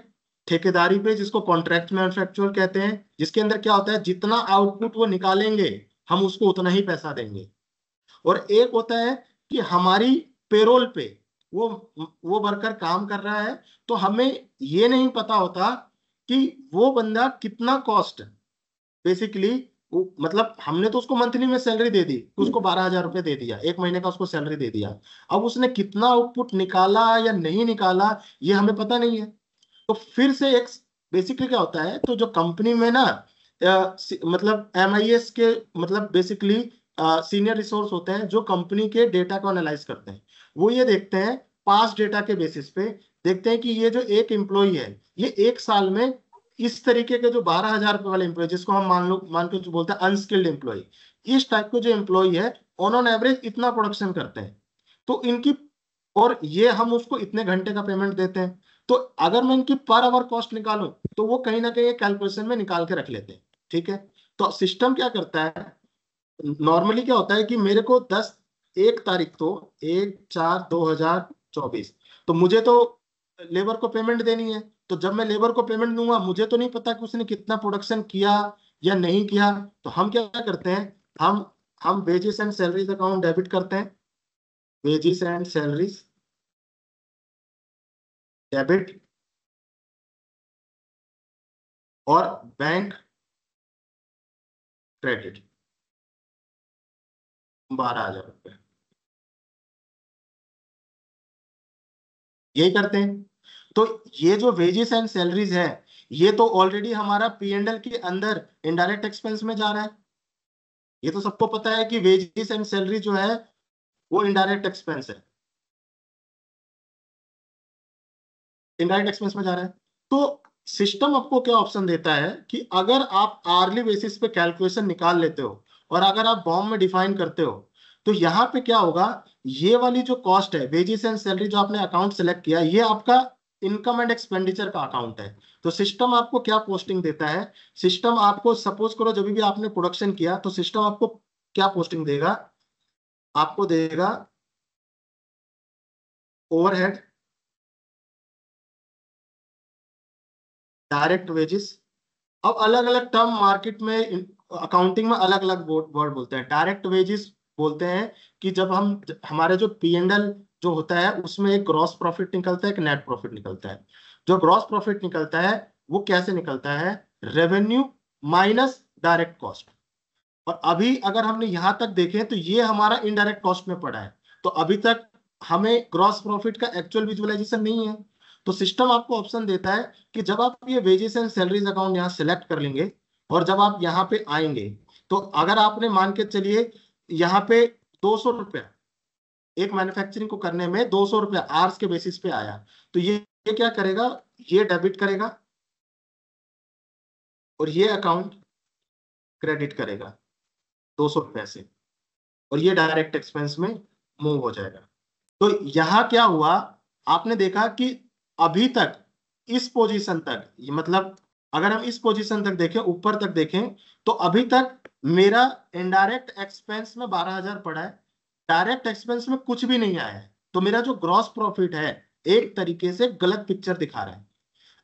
ठेकेदारी पे, जिसको कॉन्ट्रैक्ट मैन्युफैक्चरर कहते हैं, जिसके अंदर क्या होता है जितना आउटपुट वो निकालेंगे हम उसको उतना ही पैसा देंगे। और एक होता है कि हमारी पेरोल पे वो वर्कर काम कर रहा है, तो हमें ये नहीं पता होता कि वो बंदा कितना कॉस्ट बेसिकली, मतलब हमने तो उसको मंथली में सैलरी दे दी, उसको 12,000 रुपये दे दिया, एक महीने का उसको सैलरी दे दिया। अब उसने कितना आउटपुट निकाला या नहीं निकाला ये हमें पता नहीं है। तो फिर से एक बेसिकली क्या होता है, तो जो कंपनी में ना मतलब MIS के मतलब बेसिकली सीनियर रिसोर्स होते हैं जो कंपनी के डेटा को एनालाइज करते हैं। वो ये देखते हैं पास डेटा के बेसिस पे, देखते हैं कि ये जो एक एम्प्लॉय है ये एक साल में इस तरीके के जो 12,000 रुपए वाले एम्प्लॉय, जिसको हम मान के जो बोलते हैं अनस्किल्ड एम्प्लॉय, इस टाइप के जो एम्प्लॉय है ऑन एवरेज इतना प्रोडक्शन करते हैं, तो इनकी, और ये हम उसको इतने घंटे का पेमेंट देते हैं। तो अगर मैं इनकी पर आवर कॉस्ट निकालूं तो वो कहीं ना कहीं कैलकुलेशन में निकाल के रख लेते हैं। ठीक है, तो सिस्टम क्या करता है, नॉर्मली क्या होता है कि मेरे को 1 तारीख तो 1/4/2024 तो मुझे तो लेबर को पेमेंट देनी है। तो जब मैं लेबर को पेमेंट दूंगा मुझे तो नहीं पता कि उसने कितना प्रोडक्शन किया या नहीं किया। तो हम क्या करते हैं, हम wages and salaries account debit करते हैं, वेजेस एंड सैलरीज डेबिट, और बैंक क्रेडिट 12,000 रुपये, यही करते हैं। तो ये जो वेजेस एंड सैलरीज है ये तो ऑलरेडी हमारा P&L के अंदर इनडायरेक्ट एक्सपेंस में जा रहा है। ये तो सबको पता है कि वेजेस एंड सैलरी जो है वो इनडायरेक्ट एक्सपेंस है, इनडायरेक्ट एक्सपेंस में जा रहा है। तो सिस्टम आपको क्या ऑप्शन देता है कि अगर आप आर्ली बेसिस पे कैलकुलेशन निकाल लेते हो और अगर आप बॉम्ब में डिफाइन करते हो तो यहाँ पे क्या होगा, ये वाली जो कॉस्ट है वेजेस एंड सैलरी जो आपने अकाउंट सेलेक्ट किया ये आपका इनकम एंड एक्सपेंडिचर का अकाउंट है। तो सिस्टम आपको क्या पोस्टिंग देता है, सिस्टम आपको सपोज करो जब भी आपने प्रोडक्शन किया तो सिस्टम आपको क्या पोस्टिंग देगा, आपको देगा ओवरहेड, डायरेक्ट वेजेस। अब अलग अलग टर्म मार्केट में अकाउंटिंग में अलग अलग वर्ड बोलते हैं। डायरेक्ट वेजेस बोलते हैं कि जब हमारे जो P&L जो होता है उसमें एक ग्रॉस प्रॉफिट निकलता है, एक नेट प्रॉफिट निकलता है। जो ग्रॉस प्रॉफिट निकलता है वो कैसे निकलता है, रेवेन्यू माइनस डायरेक्ट कॉस्ट। और अभी अगर हमने यहां तक देखें तो ये हमारा इनडायरेक्ट कॉस्ट में पड़ा है, तो अभी तक हमें ग्रॉस प्रॉफिट का एक्चुअल विजुअलाइजेशन नहीं है। तो सिस्टम आपको ऑप्शन देता है कि जब आप ये वेजेस एंड सैलरीज अकाउंट यहाँ सेलेक्ट कर लेंगे और जब आप यहाँ पे आएंगे तो अगर आपने मान के चलिए यहाँ पे 200 रुपया एक मैन्युफैक्चरिंग को करने में 200 रुपया आवर्स के बेसिस पे आया, तो ये क्या करेगा, ये डेबिट करेगा और ये अकाउंट क्रेडिट करेगा 200 रुपये से, और ये डायरेक्ट एक्सपेंस में मूव हो जाएगा। तो यहां क्या हुआ, आपने देखा कि अभी तक इस पोजीशन तक, मतलब अगर हम इस पोजीशन तक देखें, ऊपर तक देखें, तो अभी तक मेरा इनडायरेक्ट एक्सपेंस में 12,000 पड़ा है, डायरेक्ट एक्सपेंस में कुछ भी नहीं आया है। तो मेरा जो ग्रॉस प्रॉफिट है एक तरीके से गलत पिक्चर दिखा रहा है।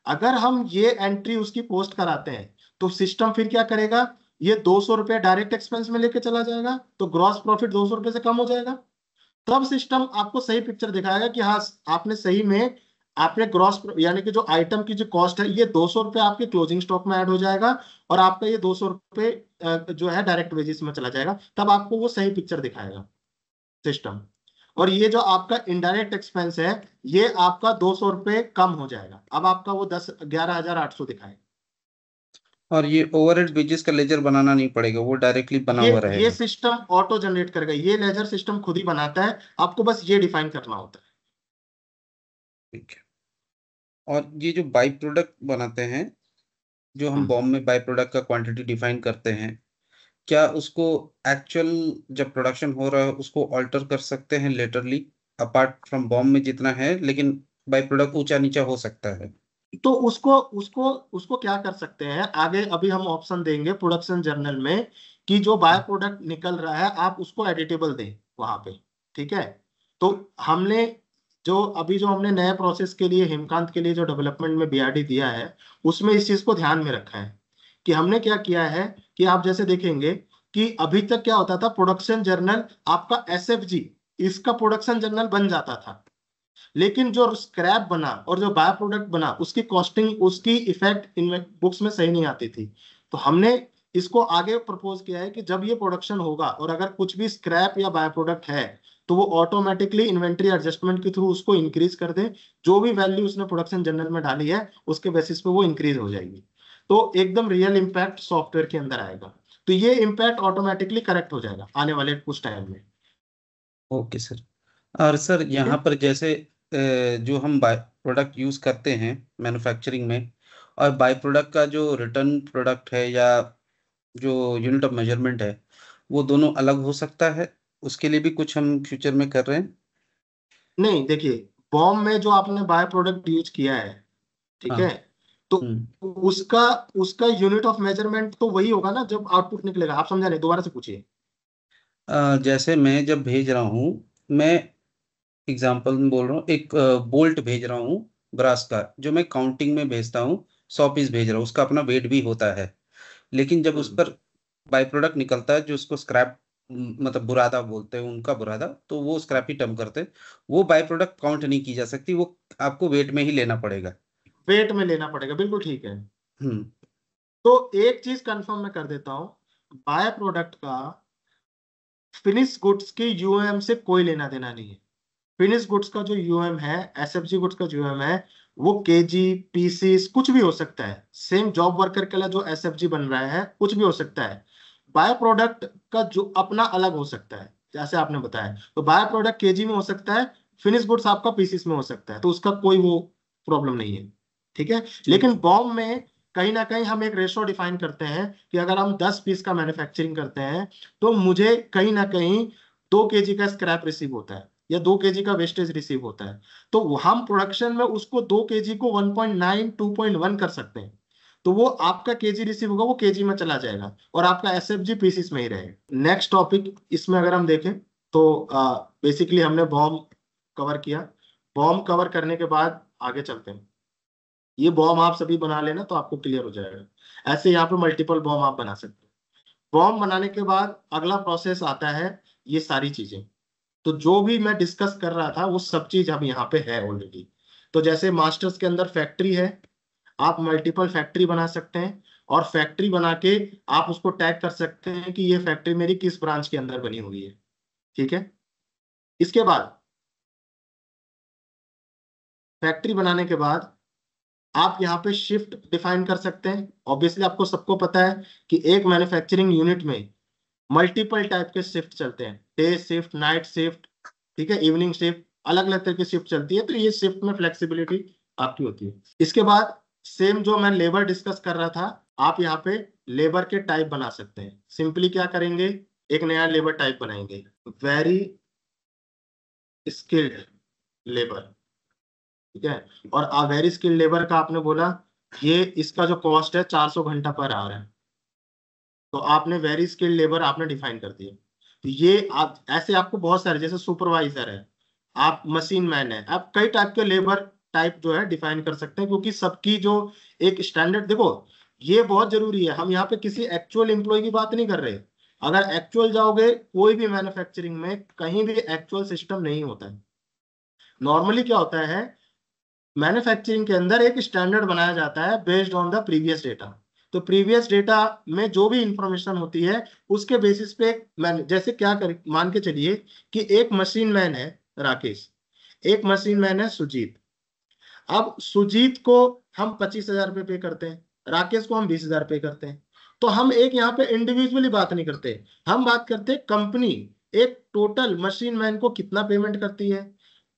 अगर हम ये एंट्री उसकी पोस्ट कराते हैं तो सिस्टम फिर क्या करेगा, ये 200 रुपये डायरेक्ट एक्सपेंस में लेके चला जाएगा, तो ग्रॉस प्रॉफिट 200 रुपये से कम हो जाएगा। तब सिस्टम आपको सही पिक्चर दिखाएगा कि हाँ आपने सही में आपने ग्रॉस यानी कि जो आइटम की जो कॉस्ट है ये 200 रुपये आपके क्लोजिंग स्टॉक में ऐड हो जाएगा और आपका ये 200 रुपये जो है डायरेक्ट वेजेस में चला जाएगा। तब आपको वो सही पिक्चर दिखाएगा सिस्टम। और ये जो आपका इनडायरेक्ट एक्सपेंस है ये आपका 200 रुपये कम हो जाएगा, अब आपका वो 11,800 दिखाएगा। और ये ओवरहेड वेजेस का लेजर बनाना नहीं पड़ेगा, वो डायरेक्टली बना हुआ ये रहेगा। सिस्टम ऑटो जनरेट करेगा, ये लेजर सिस्टम खुद ही बनाता है, आपको बस ये डिफाइन करना होता है। ठीक है। और ये जो बाई प्रोडक्ट बनाते हैं, जो हम बॉम्ब में बाई प्रोडक्ट का क्वांटिटी डिफाइन करते हैं, क्या उसको एक्चुअल जब प्रोडक्शन हो रहा है उसको ऑल्टर कर सकते हैं लेटरली, अपार्ट फ्रॉम बॉम्ब में जितना है, लेकिन बाई प्रोडक्ट ऊंचा नीचा हो सकता है? तो उसको क्या कर सकते हैं आगे, अभी हम ऑप्शन देंगे प्रोडक्शन जर्नल में कि जो बाय प्रोडक्ट निकल रहा है आप उसको एडिटेबल दें वहां पे। ठीक है, तो हमने जो हमने नए प्रोसेस के लिए हेमकांत के लिए जो डेवलपमेंट में BRD दिया है उसमें इस चीज को ध्यान में रखा है कि हमने क्या किया है कि आप जैसे देखेंगे कि अभी तक क्या होता था, प्रोडक्शन जर्नल आपका SFG इसका प्रोडक्शन जर्नल बन जाता था, लेकिन जो स्क्रैप बना और जो बाय प्रोडक्ट बना उसकी कॉस्टिंग, उसकी इफेक्ट इन बुक्स में सही नहीं आती थी। तो हमने इसको आगे प्रपोज किया है कि जब ये प्रोडक्शन होगा और अगर कुछ भी स्क्रैप या बाय प्रोडक्ट है तो वो ऑटोमेटिकली इन्वेंट्री एडजस्टमेंट के थ्रू उसको इंक्रीज कर दे, जो भी वैल्यू उसने प्रोडक्शन जनरल में डाली है उसके बेसिस पे वो इंक्रीज हो जाएगी। तो एकदम रियल इम्पैक्ट सॉफ्टवेयर के अंदर आएगा। तो ये इम्पैक्ट ऑटोमेटिकली करेक्ट हो जाएगा आने वाले कुछ टाइम में। Okay sir. और सर ठीक यहाँ है। पर जैसे जो हम बाय प्रोडक्ट यूज़ करते हैं मैन्युफैक्चरिंग में, और बाय प्रोडक्ट का जो रिटर्न प्रोडक्ट है या जो यूनिट ऑफ मेजरमेंट है, वो दोनों अलग हो सकता है? उसके लिए भी कुछ हम फ्यूचर में कर रहे हैं? नहीं, देखिए, बॉम्ब में जो आपने बाय प्रोडक्ट यूज किया है, ठीक हाँ। है, तो हम्म। उसका उसका यूनिट ऑफ मेजरमेंट तो वही होगा ना जब आउटपुट निकलेगा। आप समझा नहीं, दोबारा से पूछिए। जैसे मैं जब भेज रहा हूँ, मैं एग्जांपल में बोल रहा हूँ, एक बोल्ट भेज रहा हूँ ब्रास का, जो मैं काउंटिंग में भेजता हूँ, 100 पीस भेज रहा हूँ, उसका अपना वेट भी होता है। लेकिन जब उस हम्म। पर बाय प्रोडक्ट निकलता है जो उसको स्क्रैप, मतलब बुरादा बोलते हैं, उनका बुरादा, तो वो स्क्रैप ही टर्म करते हैं, वो बाय प्रोडक्ट काउंट नहीं की जा सकती, वो आपको वेट में ही लेना पड़ेगा। वेट में लेना पड़ेगा, बिल्कुल ठीक है। हम्म। तो एक चीज कंफर्म मैं कर देता हूं, बाय प्रोडक्ट का फिनिश गुड्स के यूएम से कोई लेना देना नहीं है। फिनिश गुड्स का जो यूएम है, एसएफजी गुड्स का जो यूएम है, वो केजी, पीसीस कुछ भी हो सकता है। सेम जॉब वर्कर के लिए जो एसएफजी बन रहा है कुछ भी हो सकता है। बाय प्रोडक्ट का जो अपना अलग हो सकता है, जैसे आपने बताया, तो बाय प्रोडक्ट केजी में हो सकता है, फिनिश गुड्स आपका पीसीस में हो सकता है, तो उसका कोई वो प्रॉब्लम नहीं है। ठीक है। ठीक लेकिन है। बॉम्ब में कहीं ना कहीं हम एक रेशो डिफाइन करते हैं कि अगर हम 10 पीस का मैन्युफैक्चरिंग करते हैं तो मुझे कहीं ना कहीं 2 केजी का स्क्रैप रिसीव होता है या 2 केजी का वेस्टेज रिसीव होता है। तो हम प्रोडक्शन में उसको 2 केजी को 1.9 2.1 कर सकते हैं। तो वो आपका केजी रिसीव होगा, वो केजी में चला जाएगा और आपका एसएफजी पीसीस में ही रहेगा। नेक्स्ट टॉपिक इसमें अगर हम देखें तो बेसिकली हमने बॉम्ब कवर किया। बॉम्ब कवर करने के बाद आगे चलते हैं। ये बॉम्ब आप सभी बना लेना तो आपको क्लियर हो जाएगा। ऐसे यहाँ पे मल्टीपल बॉम्ब आप बना सकते हैं। बॉम्ब बनाने के बाद अगला प्रोसेस आता है ये सारी चीजें। तो जो भी मैं डिस्कस कर रहा था वो सब चीज अब यहाँ पे है ऑलरेडी। तो जैसे मास्टर्स के अंदर फैक्ट्री है, आप मल्टीपल फैक्ट्री बना सकते हैं और फैक्ट्री बना के आप उसको टैग कर सकते हैं कि ये फैक्ट्री मेरी किस ब्रांच के अंदर बनी हुई है। ठीक है। इसके बाद फैक्ट्री बनाने के बाद आप यहाँ पे शिफ्ट डिफाइन कर सकते हैं। ऑब्वियसली आपको सबको पता है कि एक मैन्युफैक्चरिंग यूनिट में मल्टीपल टाइप के शिफ्ट चलते हैं, डे शिफ्ट, नाइट शिफ्ट, ठीक है, इवनिंग शिफ्ट, अलग अलग तरह की शिफ्ट चलती है। तो ये शिफ्ट में फ्लेक्सिबिलिटी आपकी होती है। इसके बाद सेम जो मैं लेबर डिस्कस कर रहा था, आप यहाँ पे लेबर के टाइप बना सकते हैं। सिंपली क्या करेंगे, एक नया लेबर टाइप बनाएंगे, वेरी स्किल्ड लेबर। ठीक है। और वेरी स्किल्ड लेबर का आपने बोला ये इसका जो कॉस्ट है 400 घंटा पर आवर है। तो आपने वेरी स्किल्ड लेबर आपने डिफाइन कर दिया। तो ये आप ऐसे आपको बहुत सारे, जैसे सुपरवाइजर है, आप मशीन मैन है, आप कई टाइप के लेबर टाइप जो है डिफाइन कर सकते हैं, क्योंकि सबकी जो एक स्टैंडर्ड, देखो ये बहुत जरूरी है। हम यहाँ पे किसी एक्चुअल एम्प्लॉय की बात नहीं कर रहे। अगर एक्चुअल जाओगे कोई भी मैन्युफैक्चरिंग में, कहीं भी एक्चुअल सिस्टम नहीं होता है। नॉर्मली क्या होता है, मैन्युफैक्चरिंग के अंदर एक स्टैंडर्ड बनाया जाता है based on the previous data. तो प्रीवियस डेटा में जो भी इंफॉर्मेशन होती है उसके बेसिस पे जैसे क्या कर मान के चलिए कि एक मशीन मैन है राकेश, एक मशीन मैन है सुजीत। अब सुजीत को हम 25,000 रुपये पे करते हैं, राकेश को हम 20,000 पे करते हैं। तो हम एक यहाँ पे इंडिविजुअली बात नहीं करते, हम बात करते हैं कंपनी एक टोटल मशीन मैन को कितना पेमेंट करती है,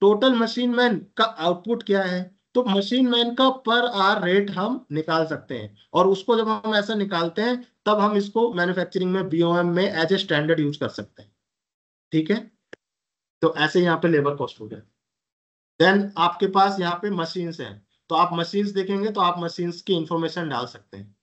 टोटल मशीन मैन का आउटपुट क्या है। तो मशीन मैन का पर आवर रेट हम निकाल सकते हैं, और उसको जब हम ऐसा निकालते हैं तब हम इसको मैन्युफैक्चरिंग में बीओएम में एज ए स्टैंडर्ड यूज कर सकते हैं। ठीक है। तो ऐसे यहाँ पे लेबर कॉस्ट हो गया। देन आपके पास यहाँ पे मशीन्स हैं, तो आप मशीन्स देखेंगे तो आप मशीन्स की इंफॉर्मेशन डाल सकते हैं।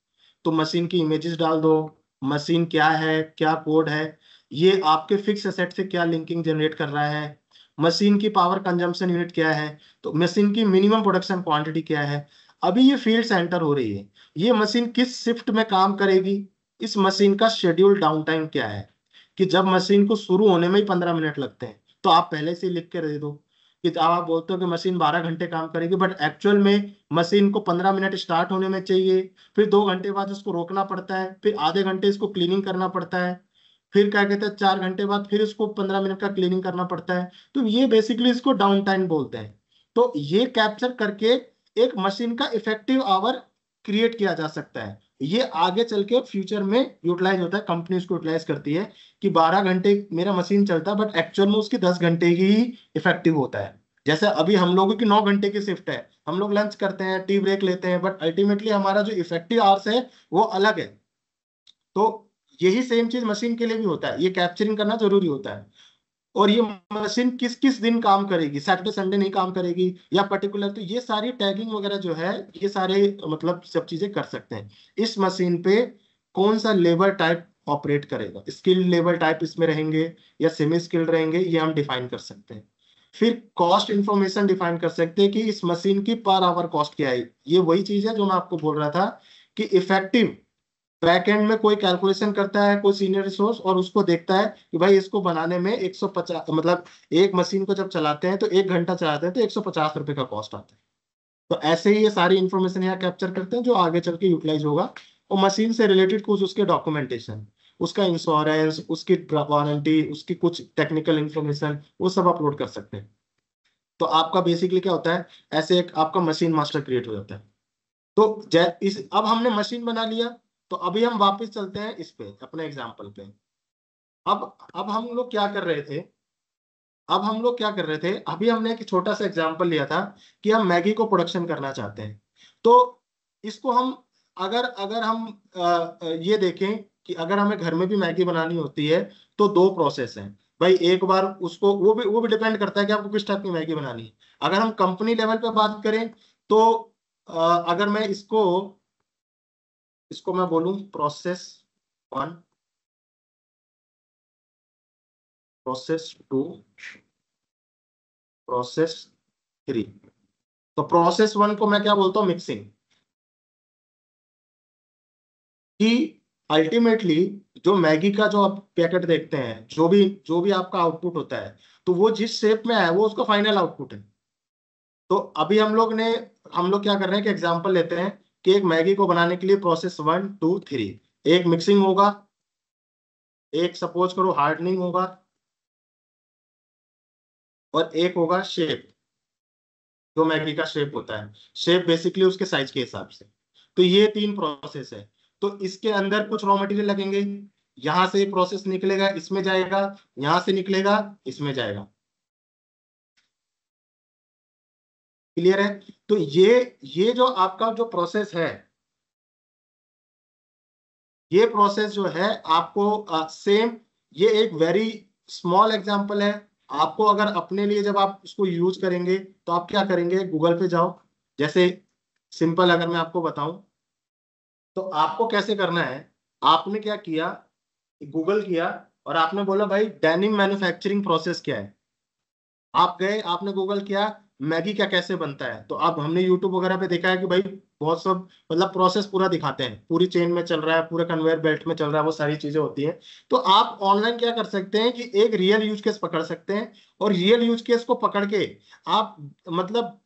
तो मशीन की इमेजेस डाल दो, मशीन क्या है, क्या कोड है, ये आपके फिक्स एसेट से क्या लिंकिंग जनरेट कर रहा है, मशीन की पावर कंजम्पशन यूनिट क्या है, तो मशीन की मिनिमम प्रोडक्शन क्वांटिटी क्या है, अभी ये फील्ड सेंटर हो रही है, ये मशीन किस शिफ्ट में काम करेगी, इस मशीन का शेड्यूल डाउन टाइम क्या है, कि जब मशीन को शुरू होने में ही 15 मिनट लगते हैं तो आप पहले से लिख के दे दो कि आप बोलते हो कि मशीन 12 घंटे काम करेगी, बट एक्चुअल में मशीन को 15 मिनट स्टार्ट होने में चाहिए, फिर 2 घंटे बाद उसको रोकना पड़ता है, फिर आधे घंटे इसको क्लीनिंग करना पड़ता है, फिर क्या कहते हैं 4 घंटे बाद फिर इसको 15 मिनट का क्लीनिंग करना पड़ता है। तो ये बेसिकली इसको डाउन टाइम बोलते हैं। तो ये कैप्चर करके एक मशीन का इफेक्टिव आवर क्रिएट किया जा सकता है। ये आगे चल के फ्यूचर में यूटिलाइज होता है, कंपनी उसको यूटिलाइज करती है कि 12 घंटे मेरा मशीन चलता है, बट एक्चुअल में उसकी 10 घंटे ही इफेक्टिव होता है। जैसे अभी हम लोगों की 9 घंटे की शिफ्ट है, हम लोग लंच करते हैं, टी ब्रेक लेते हैं, बट अल्टीमेटली हमारा जो इफेक्टिव आवर्स है वो अलग है। तो यही सेम चीज मशीन के लिए भी होता है, ये कैप्चरिंग करना जरूरी होता है। और ये मशीन किस किस दिन काम करेगी, सैटरडे संडे नहीं काम करेगी या पर्टिकुलर, तो ये सारी टैगिंग वगैरह जो है ये सारे मतलब सब चीजें कर सकते हैं। इस मशीन पे कौन सा लेबर टाइप ऑपरेट करेगा, स्किल्ड लेबर टाइप इसमें रहेंगे या सेमी स्किल्ड रहेंगे, ये हम डिफाइन कर सकते हैं। फिर कॉस्ट इंफॉर्मेशन डिफाइन कर सकते हैं कि इस मशीन की पर आवर कॉस्ट क्या है। ये वही चीज है जो मैं आपको बोल रहा था कि इफेक्टिव बैकएंड में कोई कैलकुलेशन करता है कोई सीनियर रिसोर्स, और उसको देखता है कि भाई इसको बनाने में 150, मतलब एक मशीन को जब चलाते हैं तो 1 घंटा चलाते हैं तो 150 रुपए का कॉस्ट आता है। तो ऐसे ही ये सारी इंफॉर्मेशन यहाँ कैप्चर करते हैं जो आगे चल के यूटिलाइज होगा। और मशीन से रिलेटेड कुछ उसके डॉक्यूमेंटेशन, उसका इंश्योरेंस, उसकी वारंटी, उसकी कुछ टेक्निकल इंफॉर्मेशन, वो सब अपलोड कर सकते हैं। तो आपका बेसिकली क्या होता है, ऐसे एक आपका मशीन मास्टर क्रिएट हो जाता है। तो अब हमने मशीन बना लिया, तो अभी हम वापस चलते हैं इस पे अपने एग्जाम्पल पे। अब हम लोग क्या कर रहे थे, अभी हमने एक छोटा सा एग्जाम्पल लिया था कि हम मैगी को प्रोडक्शन करना चाहते हैं। तो इसको हम अगर अगर हम ये देखें कि अगर हमें घर में भी मैगी बनानी होती है तो 2 प्रोसेस हैं भाई। एक बार उसको वो भी डिपेंड करता है कि आपको किस टाइप की मैगी बनानी है। अगर हम कंपनी लेवल पे बात करें तो अगर मैं इसको मैं बोलूं प्रोसेस 1, प्रोसेस 2, प्रोसेस 3। तो प्रोसेस 1 को मैं क्या बोलता हूँ, मिक्सिंग। कि अल्टीमेटली जो मैगी का जो आप पैकेट देखते हैं, जो भी आपका आउटपुट होता है, तो वो जिस शेप में है वो उसका फाइनल आउटपुट है। तो अभी हम लोग क्या कर रहे हैं कि एग्जांपल लेते हैं कि एक मैगी को बनाने के लिए प्रोसेस 1, 2, 3, एक मिक्सिंग होगा, एक सपोज करो हार्डनिंग होगा, और एक होगा शेप। जो मैगी का शेप होता है, शेप बेसिकली उसके साइज के हिसाब से। तो ये 3 प्रोसेस है। तो इसके अंदर कुछ रॉ मटेरियल लगेंगे, यहां से प्रोसेस निकलेगा इसमें जाएगा, यहां से निकलेगा इसमें जाएगा। क्लियर है? तो ये जो आपका जो प्रोसेस है, ये प्रोसेस जो है आपको सेम, ये एक वेरी स्मॉल एग्जांपल है। आपको अगर अपने लिए जब आप इसको यूज करेंगे तो आप क्या करेंगे, गूगल पे जाओ। जैसे सिंपल अगर मैं आपको बताऊं तो आपको कैसे करना है, आपने क्या किया, गूगल किया और आपने बोला भाई डेनिम मैन्युफैक्चरिंग प्रोसेस क्या है। आप गए, आपने गूगल किया मैगी क्या कैसे बनता है, तो अब हमने यूट्यूब वगैरह पे देखा है कि भाई बहुत सब मतलब प्रोसेस पूरा दिखाते हैं, पूरी चेन में चल रहा है, पूरे कन्वेयर बेल्ट में चल रहा है, वो सारी चीजें होती हैं। तो आप ऑनलाइन क्या कर सकते हैं कि एक रियल यूज केस पकड़ सकते हैं, और रियल यूज केस को पकड़ के आप मतलब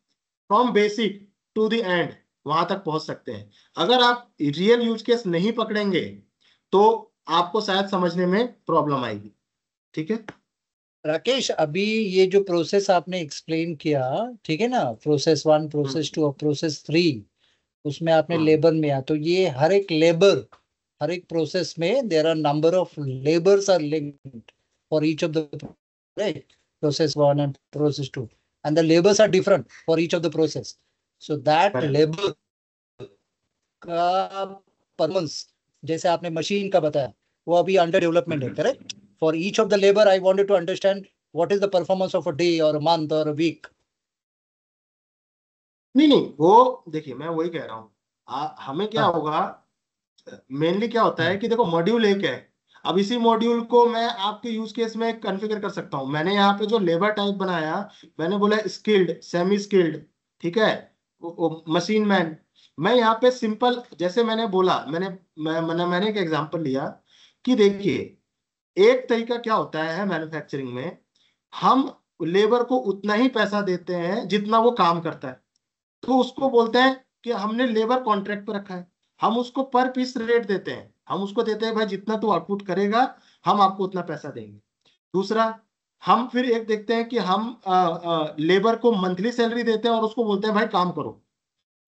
from basic to the end वहां तक पहुंच सकते हैं। अगर आप रियल यूज केस नहीं पकड़ेंगे तो आपको शायद समझने में प्रॉब्लम आएगी। ठीक है राकेश, अभी ये जो प्रोसेस आपने एक्सप्लेन किया, ठीक है ना, प्रोसेस 1, प्रोसेस 2 और प्रोसेस 3, उसमें आपने लेबर में आया, तो ये हर एक प्रोसेस में there are number of labours are linked for each of the process 1 and process 2, and the labours are different for each of the process, so that labour का परफॉर्मेंस, जैसे आपने मशीन का बताया, वो अभी अंडर डेवलपमेंट है, correct? For each of the labor, I wanted to understand what is the performance of a day or a month or a week. नहीं, वो देखिए मैं वही कह रहा हूँ, हमें क्या होगा, मेनली क्या होता है कि देखो मॉड्यूल एक है। अब इसी मॉड्यूल को मैं आपके यूज केस में कॉन्फ़िगर कर सकता हूँ। मैंने यहाँ पे जो लेबर टाइप बनाया, मैंने बोला स्किल्ड, सेमी स्किल्ड, ठीक है, मशीन मैन। मैं यहाँ पे सिंपल जैसे मैंने बोला, मैंने एक एग्जांपल लिया कि देखिए एक तरीका क्या होता है मैन्युफैक्चरिंग में, हम लेबर को उतना ही पैसा देते हैं जितना वो काम करता है, तो उसको बोलते हैं कि हमने लेबर कॉन्ट्रैक्ट पर रखा है, हम उसको पर पीस रेट देते हैं, हम उसको देते हैं भाई जितना तू आउटपुट करेगा हम आपको उतना पैसा देंगे। दूसरा, हम फिर एक देखते हैं कि हम लेबर को मंथली सैलरी देते हैं और उसको बोलते हैं भाई काम करो।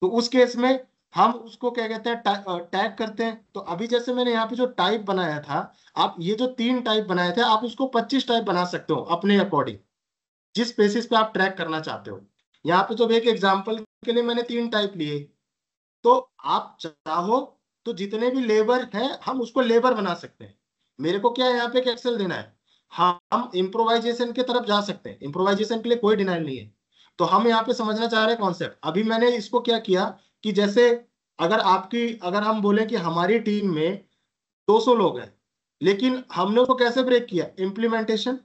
तो उस केस में हम उसको क्या कहते हैं, टैग करते हैं। तो अभी जैसे मैंने यहाँ पे जो टाइप बनाया था, आप ये जो 3 टाइप बनाए थे, आप उसको 25 टाइप बना सकते हो अपने अकॉर्डिंग, जिस बेसिस पे आप ट्रैक करना चाहते हो। यहाँ पे तो एक एग्जाम्पल के लिए मैंने 3 टाइप लिए, तो आप चाहो तो जितने भी लेबर हैं हम उसको लेबर बना सकते हैं। मेरे को क्या है यहाँ पे एक एक्सेल देना है, हम इम्प्रोवाइजेशन की तरफ जा सकते हैं, इम्प्रोवाइजेशन के लिए कोई डिनाइल नहीं है। तो हम यहाँ पे समझना चाह रहे हैं कॉन्सेप्ट। अभी मैंने इसको क्या किया कि जैसे अगर हम बोले कि हमारी टीम में 200 लोग हैं, लेकिन हमने उसको कैसे ब्रेक किया, इम्प्लीमेंटेशन।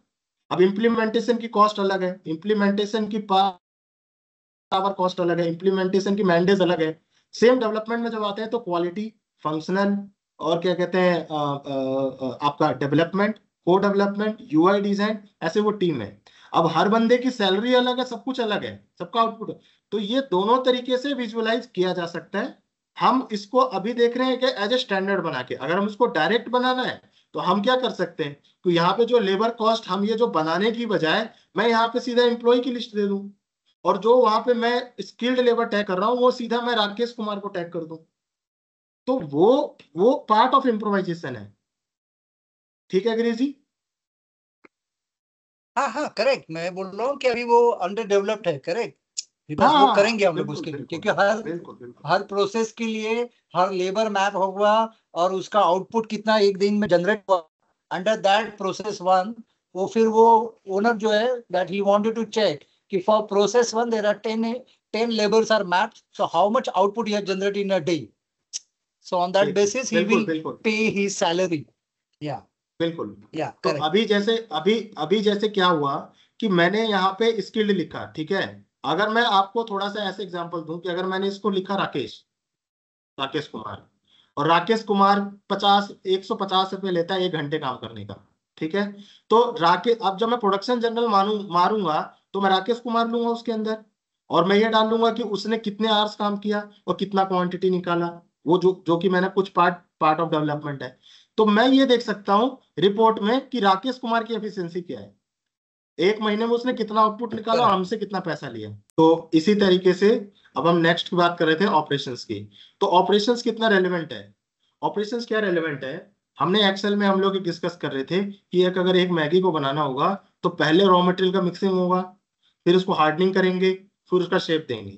अब इम्प्लीमेंटेशन की कॉस्ट अलग है, इम्प्लीमेंटेशन की पावर कॉस्ट अलग है, इम्प्लीमेंटेशन की मैंडेज अलग है। सेम डेवलपमेंट में जब आते हैं तो क्वालिटी, फंक्शनल और क्या कहते हैं आपका डेवलपमेंट, को डेवलपमेंट, यूआई डिजाइन, ऐसे वो टीम है। अब हर बंदे की सैलरी अलग है, सब कुछ अलग है, सबका आउटपुट। तो ये दोनों तरीके से विजुअलाइज किया जा सकता है। हम इसको अभी देख रहे हैं कि एज ए स्टैंडर्ड बना के, अगर हम इसको डायरेक्ट बनाना है तो हम क्या कर सकते हैं, तो यहाँ पे जो लेबर कॉस्ट हम ये जो बनाने की बजाय मैं यहाँ पे सीधा एम्प्लॉय की लिस्ट दे दूं, और जो वहां पे मैं स्किल्ड लेबर टैग कर रहा हूँ वो सीधा मैं राकेश कुमार को टैग कर दूं। तो वो पार्ट ऑफ इम्प्रोवाइजेशन है। ठीक है गिरीश जी? हाँ हाँ करेक्ट, मैं बोल रहा हूँ कि अभी वो अंडर डेवलप्ड है, करेक्ट। बिकॉज हाँ वो करेंगे हम लोग बिल्कुल उसके लिए, बिल्कुल क्योंकि बिल्कुल हर प्रोसेस के लिए हर लेबर मैप होगा और उसका आउटपुट कितना एक दिन में जनरेट हुआ अंडर दैट प्रोसेस वन। वो फिर वो ओनर जो है that he wanted to check कि for process one there are 10 labours are mapped, so how much output he has generated in a day, so on that basis he बिल्कुल will बिल्कुल पे his salary. या बिल्कुल। तो correct. अभी जैसे क्या हुआ कि मैंने यहाँ पे स्किल्ड लिखा, ठीक है। अगर मैं आपको थोड़ा सा ऐसे एग्जांपल दूं कि अगर मैंने इसको लिखा राकेश राकेश कुमार, और राकेश कुमार 150 रुपये लेता है 1 घंटे काम करने का, ठीक है। तो राकेश, अब जब मैं प्रोडक्शन जनरल मारूंगा तो मैं राकेश कुमार लूंगा उसके अंदर, और मैं ये डाल लूंगा कि उसने कितने आवर्स काम किया और कितना क्वांटिटी निकाला, वो जो कि मैंने कुछ पार्ट ऑफ डेवलपमेंट है। तो मैं ये देख सकता हूँ रिपोर्ट में कि राकेश कुमार की एफिशिएंसी क्या है, 1 महीने में उसने कितना आउटपुट निकाला और हमसे कितना पैसा लिया। तो इसी तरीके से अब हम नेक्स्ट की बात कर रहे थे ऑपरेशंस की। तो ऑपरेशंस कितना रेलेवेंट है, ऑपरेशंस क्या रेलेवेंट है। हमने एक्सेल में हम लोग डिस्कस कर रहे थे कि अगर एक मैगी को बनाना होगा तो पहले रॉ मटेरियल का मिक्सिंग होगा, फिर उसको हार्डनिंग करेंगे, फिर उसका शेप देंगे।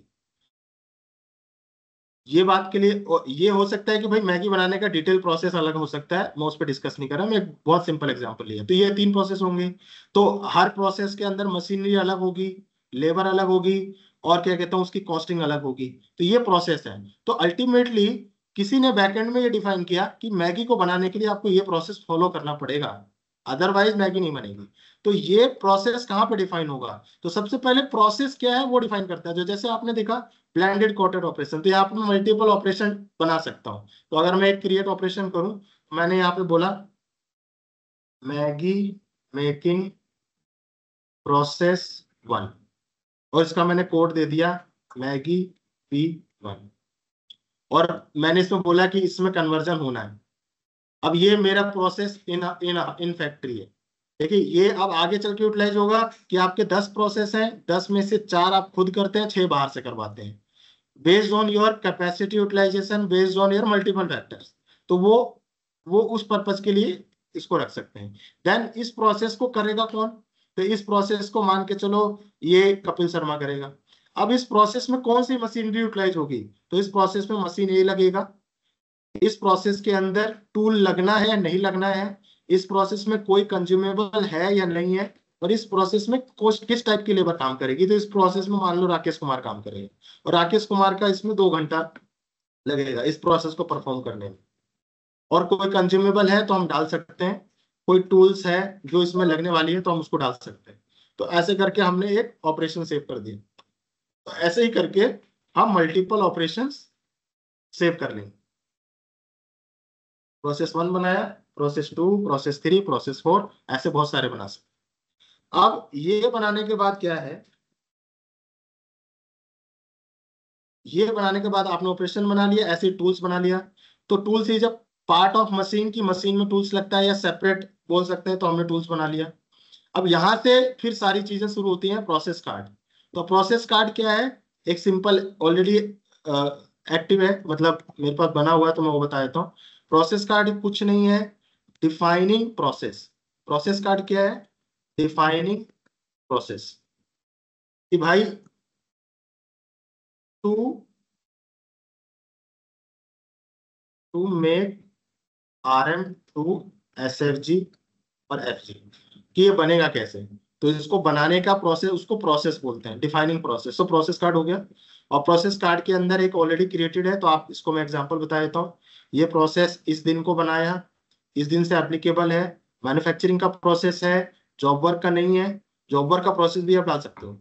ये बात के लिए ये हो सकता है कि भाई मैगी बनाने का डिटेल प्रोसेस अलग हो सकता है, मैं उस पर डिस्कस नहीं कर रहा, मैं एक बहुत सिंपल एग्जांपल लिया। तो ये 3 प्रोसेस होंगे, तो हर प्रोसेस के अंदर मशीनरी अलग होगी, लेबर अलग होगी, और क्या कहता हूँ उसकी कॉस्टिंग अलग होगी। तो ये प्रोसेस है। तो अल्टीमेटली किसी ने बैकएंड में ये डिफाइन किया कि मैगी को बनाने के लिए आपको ये प्रोसेस फॉलो करना पड़ेगा, अदरवाइज मैगी नहीं बनेगी। तो ये प्रोसेस कहाँ पे डिफाइन होगा, तो सबसे पहले प्रोसेस क्या है वो डिफाइन करता है। जो जैसे आपने देखा ब्लेंडेड कोटेड ऑपरेशन, तो यहाँ पे मल्टीपल ऑपरेशन बना सकता हूँ। तो अगर मैं एक क्रिएट ऑपरेशन करूं, मैंने यहाँ पे बोला मैगी मेकिंग प्रोसेस 1, और इसका मैंने कोड दे दिया मैगी P1, और मैंने इसमें बोला कि इसमें कन्वर्जन होना है। अब ये मेरा process in in in factory है। देखिए ये अब आगे चल के यूटिलाइज होगा कि आपके 10 प्रोसेस हैं, 10 में से 4 आप खुद करते हैं, 6 बाहर से करवाते हैं, based on your capacity utilisation, based on your multiple factors. तो वो उस पर्पज के लिए इसको रख सकते हैं। देन इस प्रोसेस को करेगा कौन, तो इस प्रोसेस को मान के चलो ये कपिल शर्मा करेगा। अब इस प्रोसेस में कौन सी मशीनरी यूटिलाइज होगी, तो इस प्रोसेस में मशीन ए लगेगा, इस प्रोसेस के अंदर टूल लगना है या नहीं लगना है, इस प्रोसेस में कोई कंज्यूमेबल है या नहीं है, और इस प्रोसेस में किस टाइप की लेबर काम करेगी। तो इस प्रोसेस में मान लो राकेश कुमार काम करेगा, और राकेश कुमार का इसमें 2 घंटा लगेगा इस प्रोसेस को परफॉर्म करने में। और कोई कंज्यूमेबल है तो हम डाल सकते हैं, कोई टूल्स है जो इसमें लगने वाली है तो हम उसको डाल सकते हैं। तो ऐसे करके हमने एक ऑपरेशन सेव कर दिया। तो ऐसे ही करके हम मल्टीपल ऑपरेशन सेव कर लेंगे। प्रोसेस 1 बनाया, प्रोसेस 2, प्रोसेस 3, प्रोसेस 4, ऐसे बहुत सारे बना सकते। अब ये बनाने के बाद क्या है, ये बनाने के बाद आपने ऑपरेशन बना लिया, ऐसे टूल्स बना लिया। तो टूल्स ही जब पार्ट ऑफ मशीन की, मशीन में टूल्स लगता है या सेपरेट बोल सकते हैं, तो हमने टूल्स बना लिया। अब यहां से फिर सारी चीजें शुरू होती हैं, प्रोसेस कार्ड। तो प्रोसेस कार्ड क्या है, एक सिंपल ऑलरेडी एक्टिव है, मतलब मेरे पास बना हुआ है, तो मैं वो बता देता हूँ। प्रोसेस कार्ड कुछ नहीं है, डिफाइनिंग प्रोसेस। प्रोसेस कार्ड क्या है, डिफाइनिंग प्रोसेस, कि भाई to to make RM to SFG और FG, कि ये बनेगा कैसे। तो इसको बनाने का प्रोसेस, उसको प्रोसेस बोलते हैं, डिफाइनिंग प्रोसेस। तो प्रोसेस कार्ड हो गया, और प्रोसेस कार्ड के अंदर एक ऑलरेडी क्रिएटेड है, तो आप इसको मैं एग्जांपल बता देता हूँ। ये प्रोसेस इस दिन को बनाया, इस दिन से एप्लीकेबल है, मैन्युफैक्चरिंग का प्रोसेस है, जॉब वर्क का नहीं है। जॉब वर्क का प्रोसेस भी आप डाल सकते हो।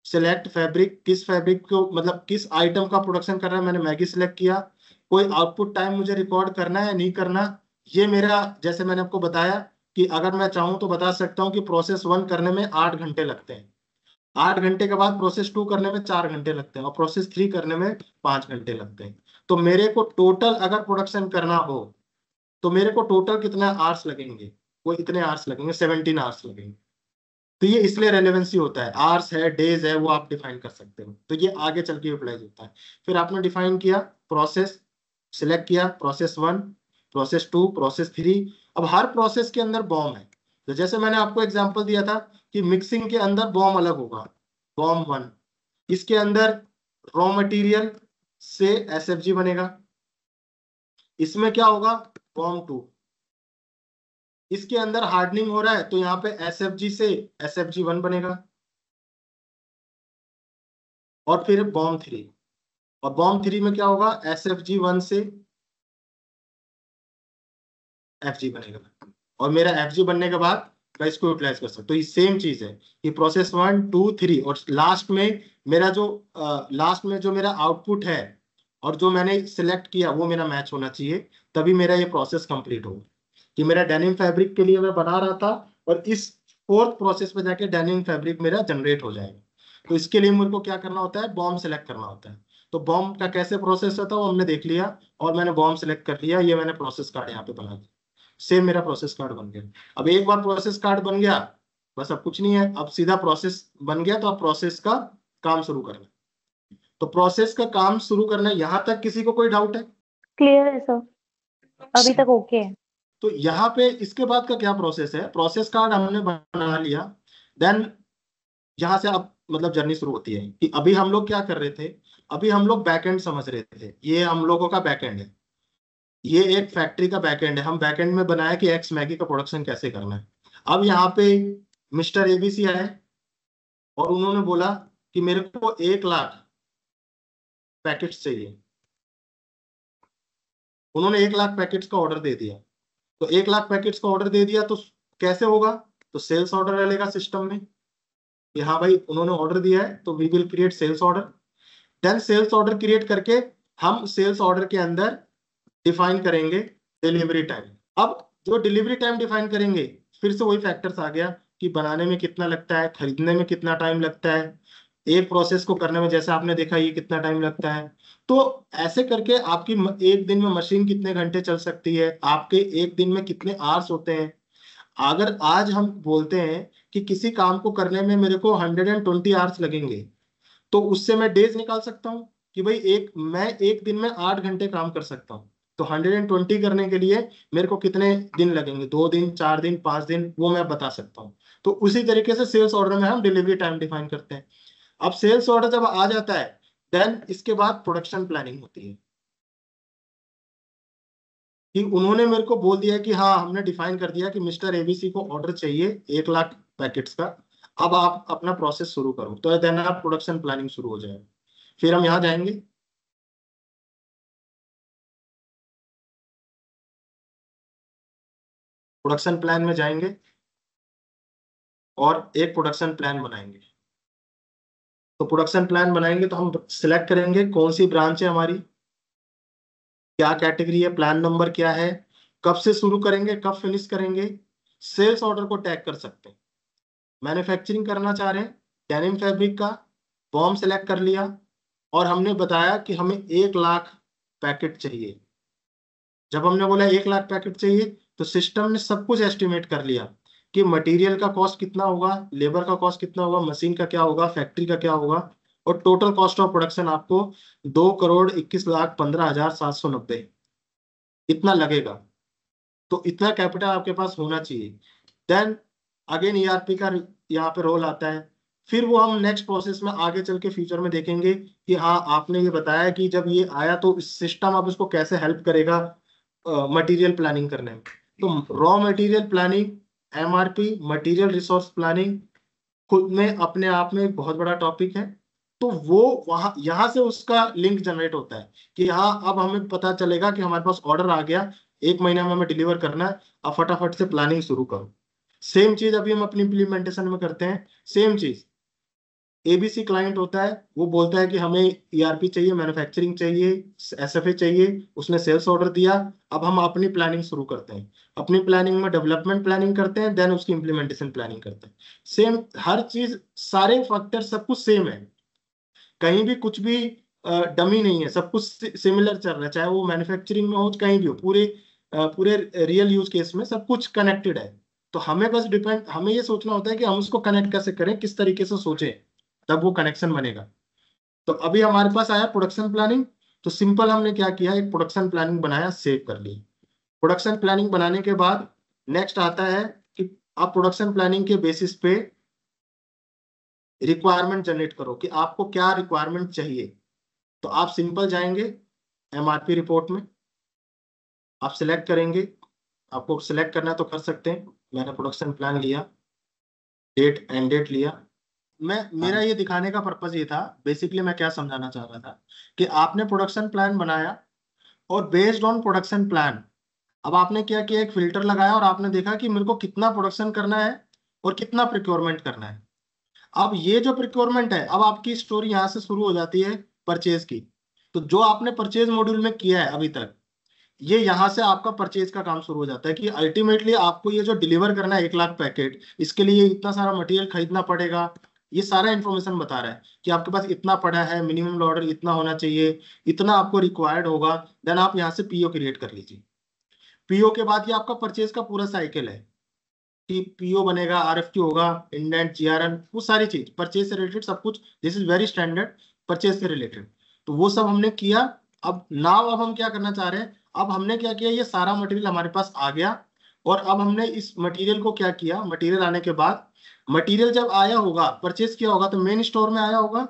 सिलेक्ट फैब्रिक, किस फैब्रिक को, मतलब किस आइटम का प्रोडक्शन कर रहा है, मैंने मैगी सिलेक्ट किया। कोई आउटपुट टाइम मुझे रिकॉर्ड करना है नहीं करना, ये मेरा, जैसे मैंने आपको बताया कि अगर मैं चाहूं तो बता सकता हूं कि प्रोसेस 1 करने में 8 घंटे लगते हैं, 8 घंटे के बाद प्रोसेस 2 करने में 4 घंटे लगते हैं, और प्रोसेस 3 करने में 5 घंटे लगते हैं। तो मेरे को टोटल अगर प्रोडक्शन करना हो तो मेरे को टोटल कितने आवर्स लगेंगे, वो इतने आवर्स लगेंगे, 17 आवर्स लगेंगे। तो ये इसलिए रेलेवेंसी होता है, आवर्स है, डेज है, वो आप डिफाइन कर सकते हो, तो ये आगे चल के यूटिलाइज होता है। फिर आपने डिफाइन किया प्रोसेस, सिलेक्ट किया प्रोसेस 1, प्रोसेस 2, प्रोसेस 3। अब हर प्रोसेस के अंदर बॉम है। तो जैसे मैंने आपको एग्जांपल दिया था कि मिक्सिंग के अंदर बॉम अलग होगा, बॉम 1, इसके अंदर रॉ मटेरियल से SFG बनेगा, इसमें क्या होगा, बॉम 2, इसके अंदर हार्डनिंग हो रहा है तो यहाँ पे SFG से SFG 1 बनेगा, और फिर बॉम 3, और बॉम 3 में क्या होगा, SFG 1 से FG बनेगा, और मेरा FG बनने के बाद मैं इसको यूटिलाइज कर सकता हूँ। तो ये सेम चीज है कि प्रोसेस 1, 2, 3, और लास्ट में मेरा जो मेरा आउटपुट है और जो मैंने सिलेक्ट किया वो मेरा मैच होना चाहिए, तभी मेरा ये प्रोसेस कंप्लीट होगा। कि मेरा डेनिम फैब्रिक के लिए मैं बना रहा था, और इस 4th प्रोसेस पे जाके डेनिम फैब्रिक मेरा जनरेट हो जाएगा। तो इसके लिए मुझे को क्या करना होता है, बॉम्ब सेलेक्ट करना होता है। तो बॉम्ब का कैसे प्रोसेस होता है वो हमने देख लिया, और मैंने बॉम्ब सेलेक्ट कर लिया, ये मैंने प्रोसेस कार्ड यहाँ पे बना दिया, सेम मेरा प्रोसेस कार्ड बन गया। अब एक बार प्रोसेस कार्ड बन गया, बस अब कुछ नहीं है, अब सीधा प्रोसेस बन गया, तो अब प्रोसेस का काम शुरू करना है। तो प्रोसेस का काम शुरू करना है, यहाँ तक किसी को कोई डाउट है? क्लियर है सर, अभी तक ओके है। तो यहाँ पे इसके बाद का क्या प्रोसेस है, प्रोसेस कार्ड हमने बना लिया, देन यहाँ से अब मतलब जर्नी शुरू होती है कि अभी हम लोग क्या कर रहे थे, अभी हम लोग बैकएंड समझ रहे थे, ये हम लोगों का बैकएंड है, ये एक फैक्ट्री का बैकएंड है, हम बैकएंड में बनाया कि एक्स मैगी का प्रोडक्शन कैसे करना है। अब यहाँ पे मिस्टर ABC आए और उन्होंने बोला कि मेरे को 1 लाख पैकेट्स चाहिए, उन्होंने 1 लाख पैकेट्स का ऑर्डर दे दिया। तो 1 लाख पैकेट्स का ऑर्डर दे दिया तो कैसे होगा, तो सेल्स ऑर्डर डालेगा सिस्टम में कि हाँ भाई उन्होंने ऑर्डर दिया है, तो we will create sales order. Then sales order create करके हम सेल्स ऑर्डर के अंदर डिफाइन करेंगे डिलीवरी टाइम। अब जो डिलीवरी टाइम डिफाइन करेंगे, फिर से वही फैक्टर्स आ गया कि बनाने में कितना लगता है, खरीदने में कितना टाइम लगता है, एक प्रोसेस को करने में जैसे आपने देखा ये कितना टाइम लगता है। तो ऐसे करके आपकी एक दिन में मशीन कितने घंटे चल सकती है, आपके एक दिन में कितने आवर्स होते हैं। अगर आज हम बोलते हैं कि किसी काम को करने में मेरे को 120 आवर्स लगेंगे, तो उससे मैं डेज निकाल सकता हूँ कि भाई मैं एक दिन में 8 घंटे काम कर सकता हूँ। तो 120 करने के लिए मेरे को कितने दिन लगेंगे, 2 दिन, 4 दिन, 5 दिन, वो मैं बता सकता हूँ। तो उसी तरीके से सेल्स ऑर्डर में हम डिलीवरी टाइम डिफाइन करते हैं। अब सेल्स ऑर्डर जब आ जाता है, देन इसके बाद प्रोडक्शन प्लानिंग होती है कि उन्होंने मेरे को बोल दिया कि हाँ हमने डिफाइन कर दिया कि मिस्टर ABC को ऑर्डर चाहिए 1 लाख पैकेट्स का, अब आप अपना प्रोसेस शुरू करो, तो देन आप प्रोडक्शन प्लानिंग शुरू हो जाएगा। फिर हम यहाँ जाएंगे, प्रोडक्शन प्लान में जाएंगे और एक प्रोडक्शन प्लान बनाएंगे। तो प्रोडक्शन प्लान बनाएंगे तो हम सिलेक्ट करेंगे कौन सी ब्रांच है हमारी, क्या कैटेगरी है, प्लान नंबर क्या है, कब से शुरू करेंगे, कब फिनिश करेंगे, सेल्स ऑर्डर को टैग कर सकते हैं। मैन्युफैक्चरिंग करना चाह रहे हैं डेनिम फैब्रिक का, बॉम सेलेक्ट कर लिया और हमने बताया कि हमें 1 लाख पैकेट चाहिए। जब हमने बोला 1 लाख पैकेट चाहिए तो सिस्टम ने सब कुछ एस्टिमेट कर लिया कि मटेरियल का कॉस्ट कितना होगा, लेबर का कॉस्ट कितना होगा, मशीन का क्या होगा, फैक्ट्री का क्या होगा, और टोटल कॉस्ट ऑफ प्रोडक्शन आपको 2,21,15,790 इतना लगेगा। तो इतना कैपिटल आपके पास होना चाहिए। देन अगेन ईआरपी का यहाँ पे रोल आता है। फिर वो हम नेक्स्ट प्रोसेस में आगे चल के फ्यूचर में देखेंगे कि हाँ आपने ये बताया कि जब ये आया तो इस सिस्टम अब इसको कैसे हेल्प करेगा मटेरियल प्लानिंग करने में। तो raw material planning, MRP, material resource planning खुद में अपने आप में एक बहुत बड़ा टॉपिक है। तो वो वहां यहाँ से उसका लिंक जनरेट होता है कि हाँ अब हमें पता चलेगा कि हमारे पास ऑर्डर आ गया, 1 महीने में हमें डिलीवर करना है, अब फटाफट से प्लानिंग शुरू करो। सेम चीज अभी हम अपनी इम्प्लीमेंटेशन में करते हैं। सेम चीज एबीसी क्लाइंट होता है, वो बोलता है कि हमें ईआरपी चाहिए, मैन्युफैक्चरिंग चाहिए, एसएफए चाहिए, उसने सेल्स ऑर्डर दिया। अब हम अपनी प्लानिंग शुरू करते हैं, अपनी प्लानिंग में डेवलपमेंट प्लानिंग करते हैं, देन उसकी इम्प्लीमेंटेशन प्लानिंग करते हैं। सेम हर चीज, सारे फैक्टर सब कुछ सेम है, कहीं भी कुछ भी डमी नहीं है, सब कुछ सिमिलर चल रहा है, चाहे वो मैन्युफैक्चरिंग में हो कहीं भी हो, पूरे रियल यूज केस में सब कुछ कनेक्टेड है। तो हमें बस हमें ये सोचना होता है कि हम उसको कनेक्ट कैसे करें, किस तरीके से सोचें, तब वो कनेक्शन बनेगा। तो अभी हमारे पास आया प्रोडक्शन प्लानिंग। तो सिंपल हमने क्या किया, एक प्रोडक्शन प्लानिंग बनाया, सेव कर ली। प्रोडक्शन प्लानिंग बनाने के बाद नेक्स्ट आता है कि आप प्रोडक्शन प्लानिंग के बेसिस पे रिक्वायरमेंट जनरेट करो कि आपको क्या रिक्वायरमेंट चाहिए। तो आप सिंपल जाएंगे एमआरपी रिपोर्ट में, आप सिलेक्ट करेंगे, आपको सिलेक्ट करना है तो कर सकते हैं। मैंने प्रोडक्शन प्लान लिया, डेट एंड डेट लिया। मेरा ये दिखाने का पर्पज ये था, बेसिकली मैं क्या समझाना चाह रहा था कि आपने प्रोडक्शन प्लान बनाया और बेस्ड ऑन प्रोडक्शन प्लान अब आपने क्या किया, एक फिल्टर लगाया और आपने देखा कि मेरे को कितना प्रोडक्शन करना है और कितना प्रिक्योरमेंट करना है। अब ये जो प्रिक्योरमेंट है, अब आपकी स्टोरी यहाँ से शुरू हो जाती है परचेज की। तो जो आपने परचेज मॉड्यूल में किया है अभी तक, ये यहाँ से आपका परचेज का काम शुरू हो जाता है कि अल्टीमेटली आपको ये जो डिलीवर करना है 1 लाख पैकेट, इसके लिए इतना सारा मटेरियल खरीदना पड़ेगा। ये सारा इन्फॉर्मेशन बता रहा है कि आपके पास इतना पड़ा है, मिनिमम ऑर्डर इतना होना चाहिए, इतना आपको रिक्वायर्ड होगा। देन आप यहाँ से पीओ क्रिएट कर लीजिए। पीओ के बाद ये आपका परचेज का पूरा साइकिल है कि पीओ बनेगा, आरएफक्यू होगा, इंडेंट, जीआरएन, वो सारी चीज परचेज से रिलेटेड सब कुछ। This is very standard purchase से रिलेटेड। तो वो सब हमने किया। अब हम क्या करना चाह रहे हैं, अब हमने क्या किया, ये सारा मटेरियल हमारे पास आ गया और अब हमने इस मटेरियल को क्या किया, मटेरियल आने के बाद, मटेरियल जब आया होगा, परचेज किया होगा तो मेन स्टोर में आया होगा।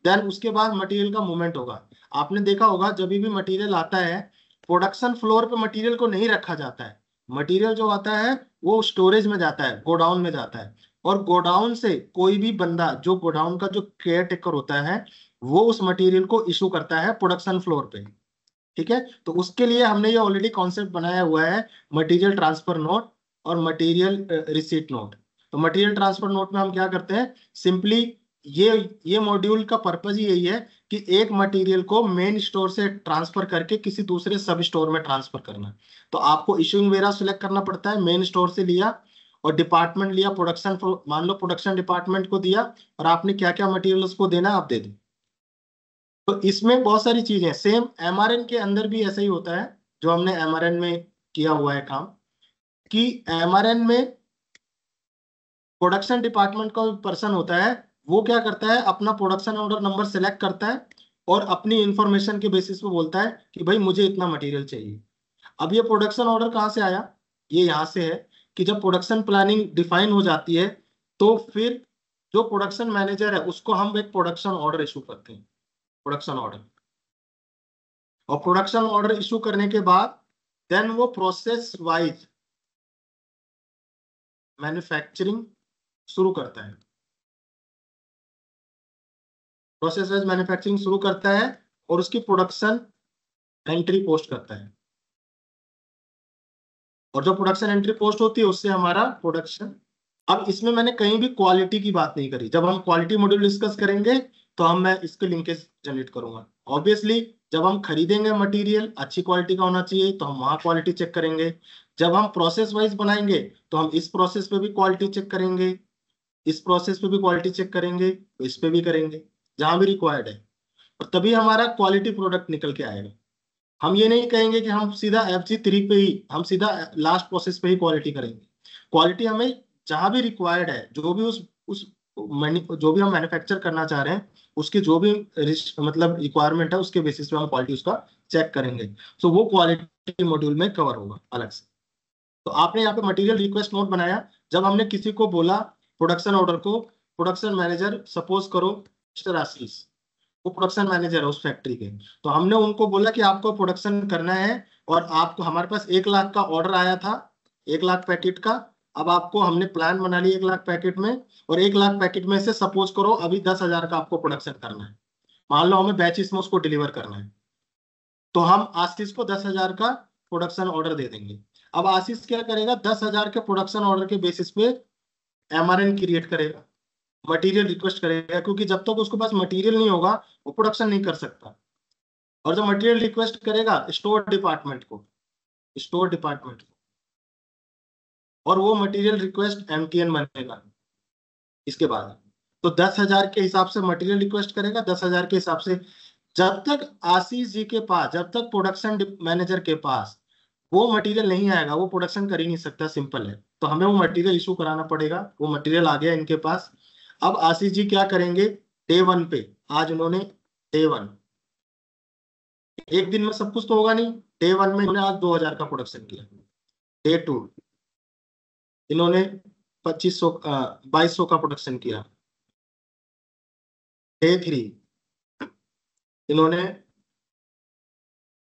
देन उसके बाद मटेरियल का मूवमेंट होगा। आपने देखा होगा जब भी मटेरियल आता है, प्रोडक्शन फ्लोर पे मटेरियल को नहीं रखा जाता है। मटेरियल जो आता है वो स्टोरेज में जाता है, गोडाउन में जाता है, और गोडाउन से कोई भी बंदा, जो गोडाउन का जो केयर टेकर होता है, वो उस मटेरियल को इशू करता है प्रोडक्शन फ्लोर पे। ठीक है, तो उसके लिए हमने ये ऑलरेडी कॉन्सेप्ट बनाया हुआ है, मटेरियल ट्रांसफर नोट और मटेरियल रिसीट नोट। तो मटेरियल ट्रांसफर नोट में हम क्या करते हैं, सिंपली ये मॉड्यूल का पर्पज ही यही है कि एक मटेरियल को मेन स्टोर से ट्रांसफर करके किसी दूसरे सब स्टोर में ट्रांसफर करना। तो आपको इशूइंग वेरा सिलेक्ट करना पड़ता है, मेन स्टोर से लिया और डिपार्टमेंट लिया, प्रोडक्शन, मान लो प्रोडक्शन डिपार्टमेंट को दिया और आपने क्या क्या मटेरियल उसको देना है आप दे दें। तो इसमें बहुत सारी चीजें, सेम एमआरएन के अंदर भी ऐसा ही होता है, जो हमने एमआरएन में किया हुआ है काम, कि एमआरएन में प्रोडक्शन डिपार्टमेंट का पर्सन होता है, वो क्या करता है, अपना प्रोडक्शन ऑर्डर नंबर सेलेक्ट करता है और अपनी इंफॉर्मेशन के बेसिस पे बोलता है कि भाई मुझे इतना मटेरियल चाहिए। अब ये प्रोडक्शन ऑर्डर कहाँ से आया, ये यहाँ से है कि जब प्रोडक्शन प्लानिंग डिफाइन हो जाती है तो फिर जो प्रोडक्शन मैनेजर है उसको हम एक प्रोडक्शन ऑर्डर इशू करते हैं, प्रोडक्शन ऑर्डर। और प्रोडक्शन ऑर्डर इशू करने के बाद देन वो प्रोसेस वाइज मैन्युफैक्चरिंग शुरू करता है, प्रोसेस वाइज मैन्युफैक्चरिंग शुरू करता है और उसकी प्रोडक्शन एंट्री पोस्ट करता है। और जो प्रोडक्शन एंट्री पोस्ट होती है उससे हमारा प्रोडक्शन। अब इसमें मैंने कहीं भी क्वालिटी की बात नहीं करी। जब हम क्वालिटी मॉड्यूल डिस्कस करेंगे तो मैं इसके लिंकेज जनरेट करूंगा। ऑब्वियसली जब हम खरीदेंगे मटेरियल अच्छी क्वालिटी का होना चाहिए तो हम वहाँ क्वालिटी चेक करेंगे। जब हम प्रोसेस वाइज बनाएंगे तो हम इस प्रोसेस पे भी क्वालिटी चेक करेंगे। इस प्रोसेस पे भी क्वालिटी चेक करेंगे, इस पे भी करेंगे, जहां भी रिक्वायर्ड है, और तभी हमारा क्वालिटी प्रोडक्ट निकल के आएगा। हम ये नहीं कहेंगे कि हम सीधा FG3 पे ही, हम सीधा लास्ट प्रोसेस पे ही क्वालिटी करेंगे। क्वालिटी हमें जहां भी रिक्वायर्ड है, जो भी जो भी हम मैन्युफैक्चर करना चाह रहे हैं, उसकी जो भी मतलब रिक्वायरमेंट है, उसके बेसिस पे हम क्वालिटी उसका चेक करेंगे। सो वो क्वालिटी मॉड्यूल में कवर होगा अलग से। तो आपने यहाँ पे मटेरियल रिक्वेस्ट नोट बनाया, जब हमने किसी को बोला प्रोडक्शन ऑर्डर को, प्रोडक्शन मैनेजर सपोज करो मिस्टर आशीष, वो प्रोडक्शन मैनेजर है उस फैक्ट्री के, तो हमने उनको बोला कि आपको प्रोडक्शन करना है, और आपको हमारे पास 1 लाख का ऑर्डर आया था, 1 लाख पैकेट का। अब आपको हमने प्लान बना लिया 1 लाख पैकेट में, और 1 लाख पैकेट में से सपोज करो अभी 10,000 का आपको प्रोडक्शन करना है, मान लो हमें बैचेस में उसको डिलीवर करना है, तो हम आशीष को 10,000 का प्रोडक्शन ऑर्डर दे देंगे। अब आशीष क्या करेगा, 10,000 के प्रोडक्शन ऑर्डर के बेसिस पे MRN क्रिएट करेगा, मटेरियल रिक्वेस्ट करेगा, क्योंकि जब तक उसके पास मटेरियल नहीं होगा वो प्रोडक्शन नहीं कर सकता। और जब मटेरियल रिक्वेस्ट करेगा स्टोर डिपार्टमेंट को, और वो मटेरियल रिक्वेस्ट MTN बनेगा इसके बाद। तो 10,000 के हिसाब से मटेरियल रिक्वेस्ट करेगा, 10,000 के हिसाब से, जब तक आशीष जी के पास, जब तक प्रोडक्शन मैनेजर के पास वो मटेरियल नहीं आएगा, वो प्रोडक्शन कर ही नहीं सकता, सिंपल है। तो हमें वो मटेरियल इशू कराना पड़ेगा। वो मटेरियल आ गया इनके पास। अब आशीष जी क्या करेंगे, डे 1 पे, आज उन्होंने डे 1, एक दिन में सब कुछ तो होगा नहीं, डे 1 में इन्होंने आज 2,000 का प्रोडक्शन किया, डे 2 इन्होंने 2200 का प्रोडक्शन किया, डे 3 इन्होंने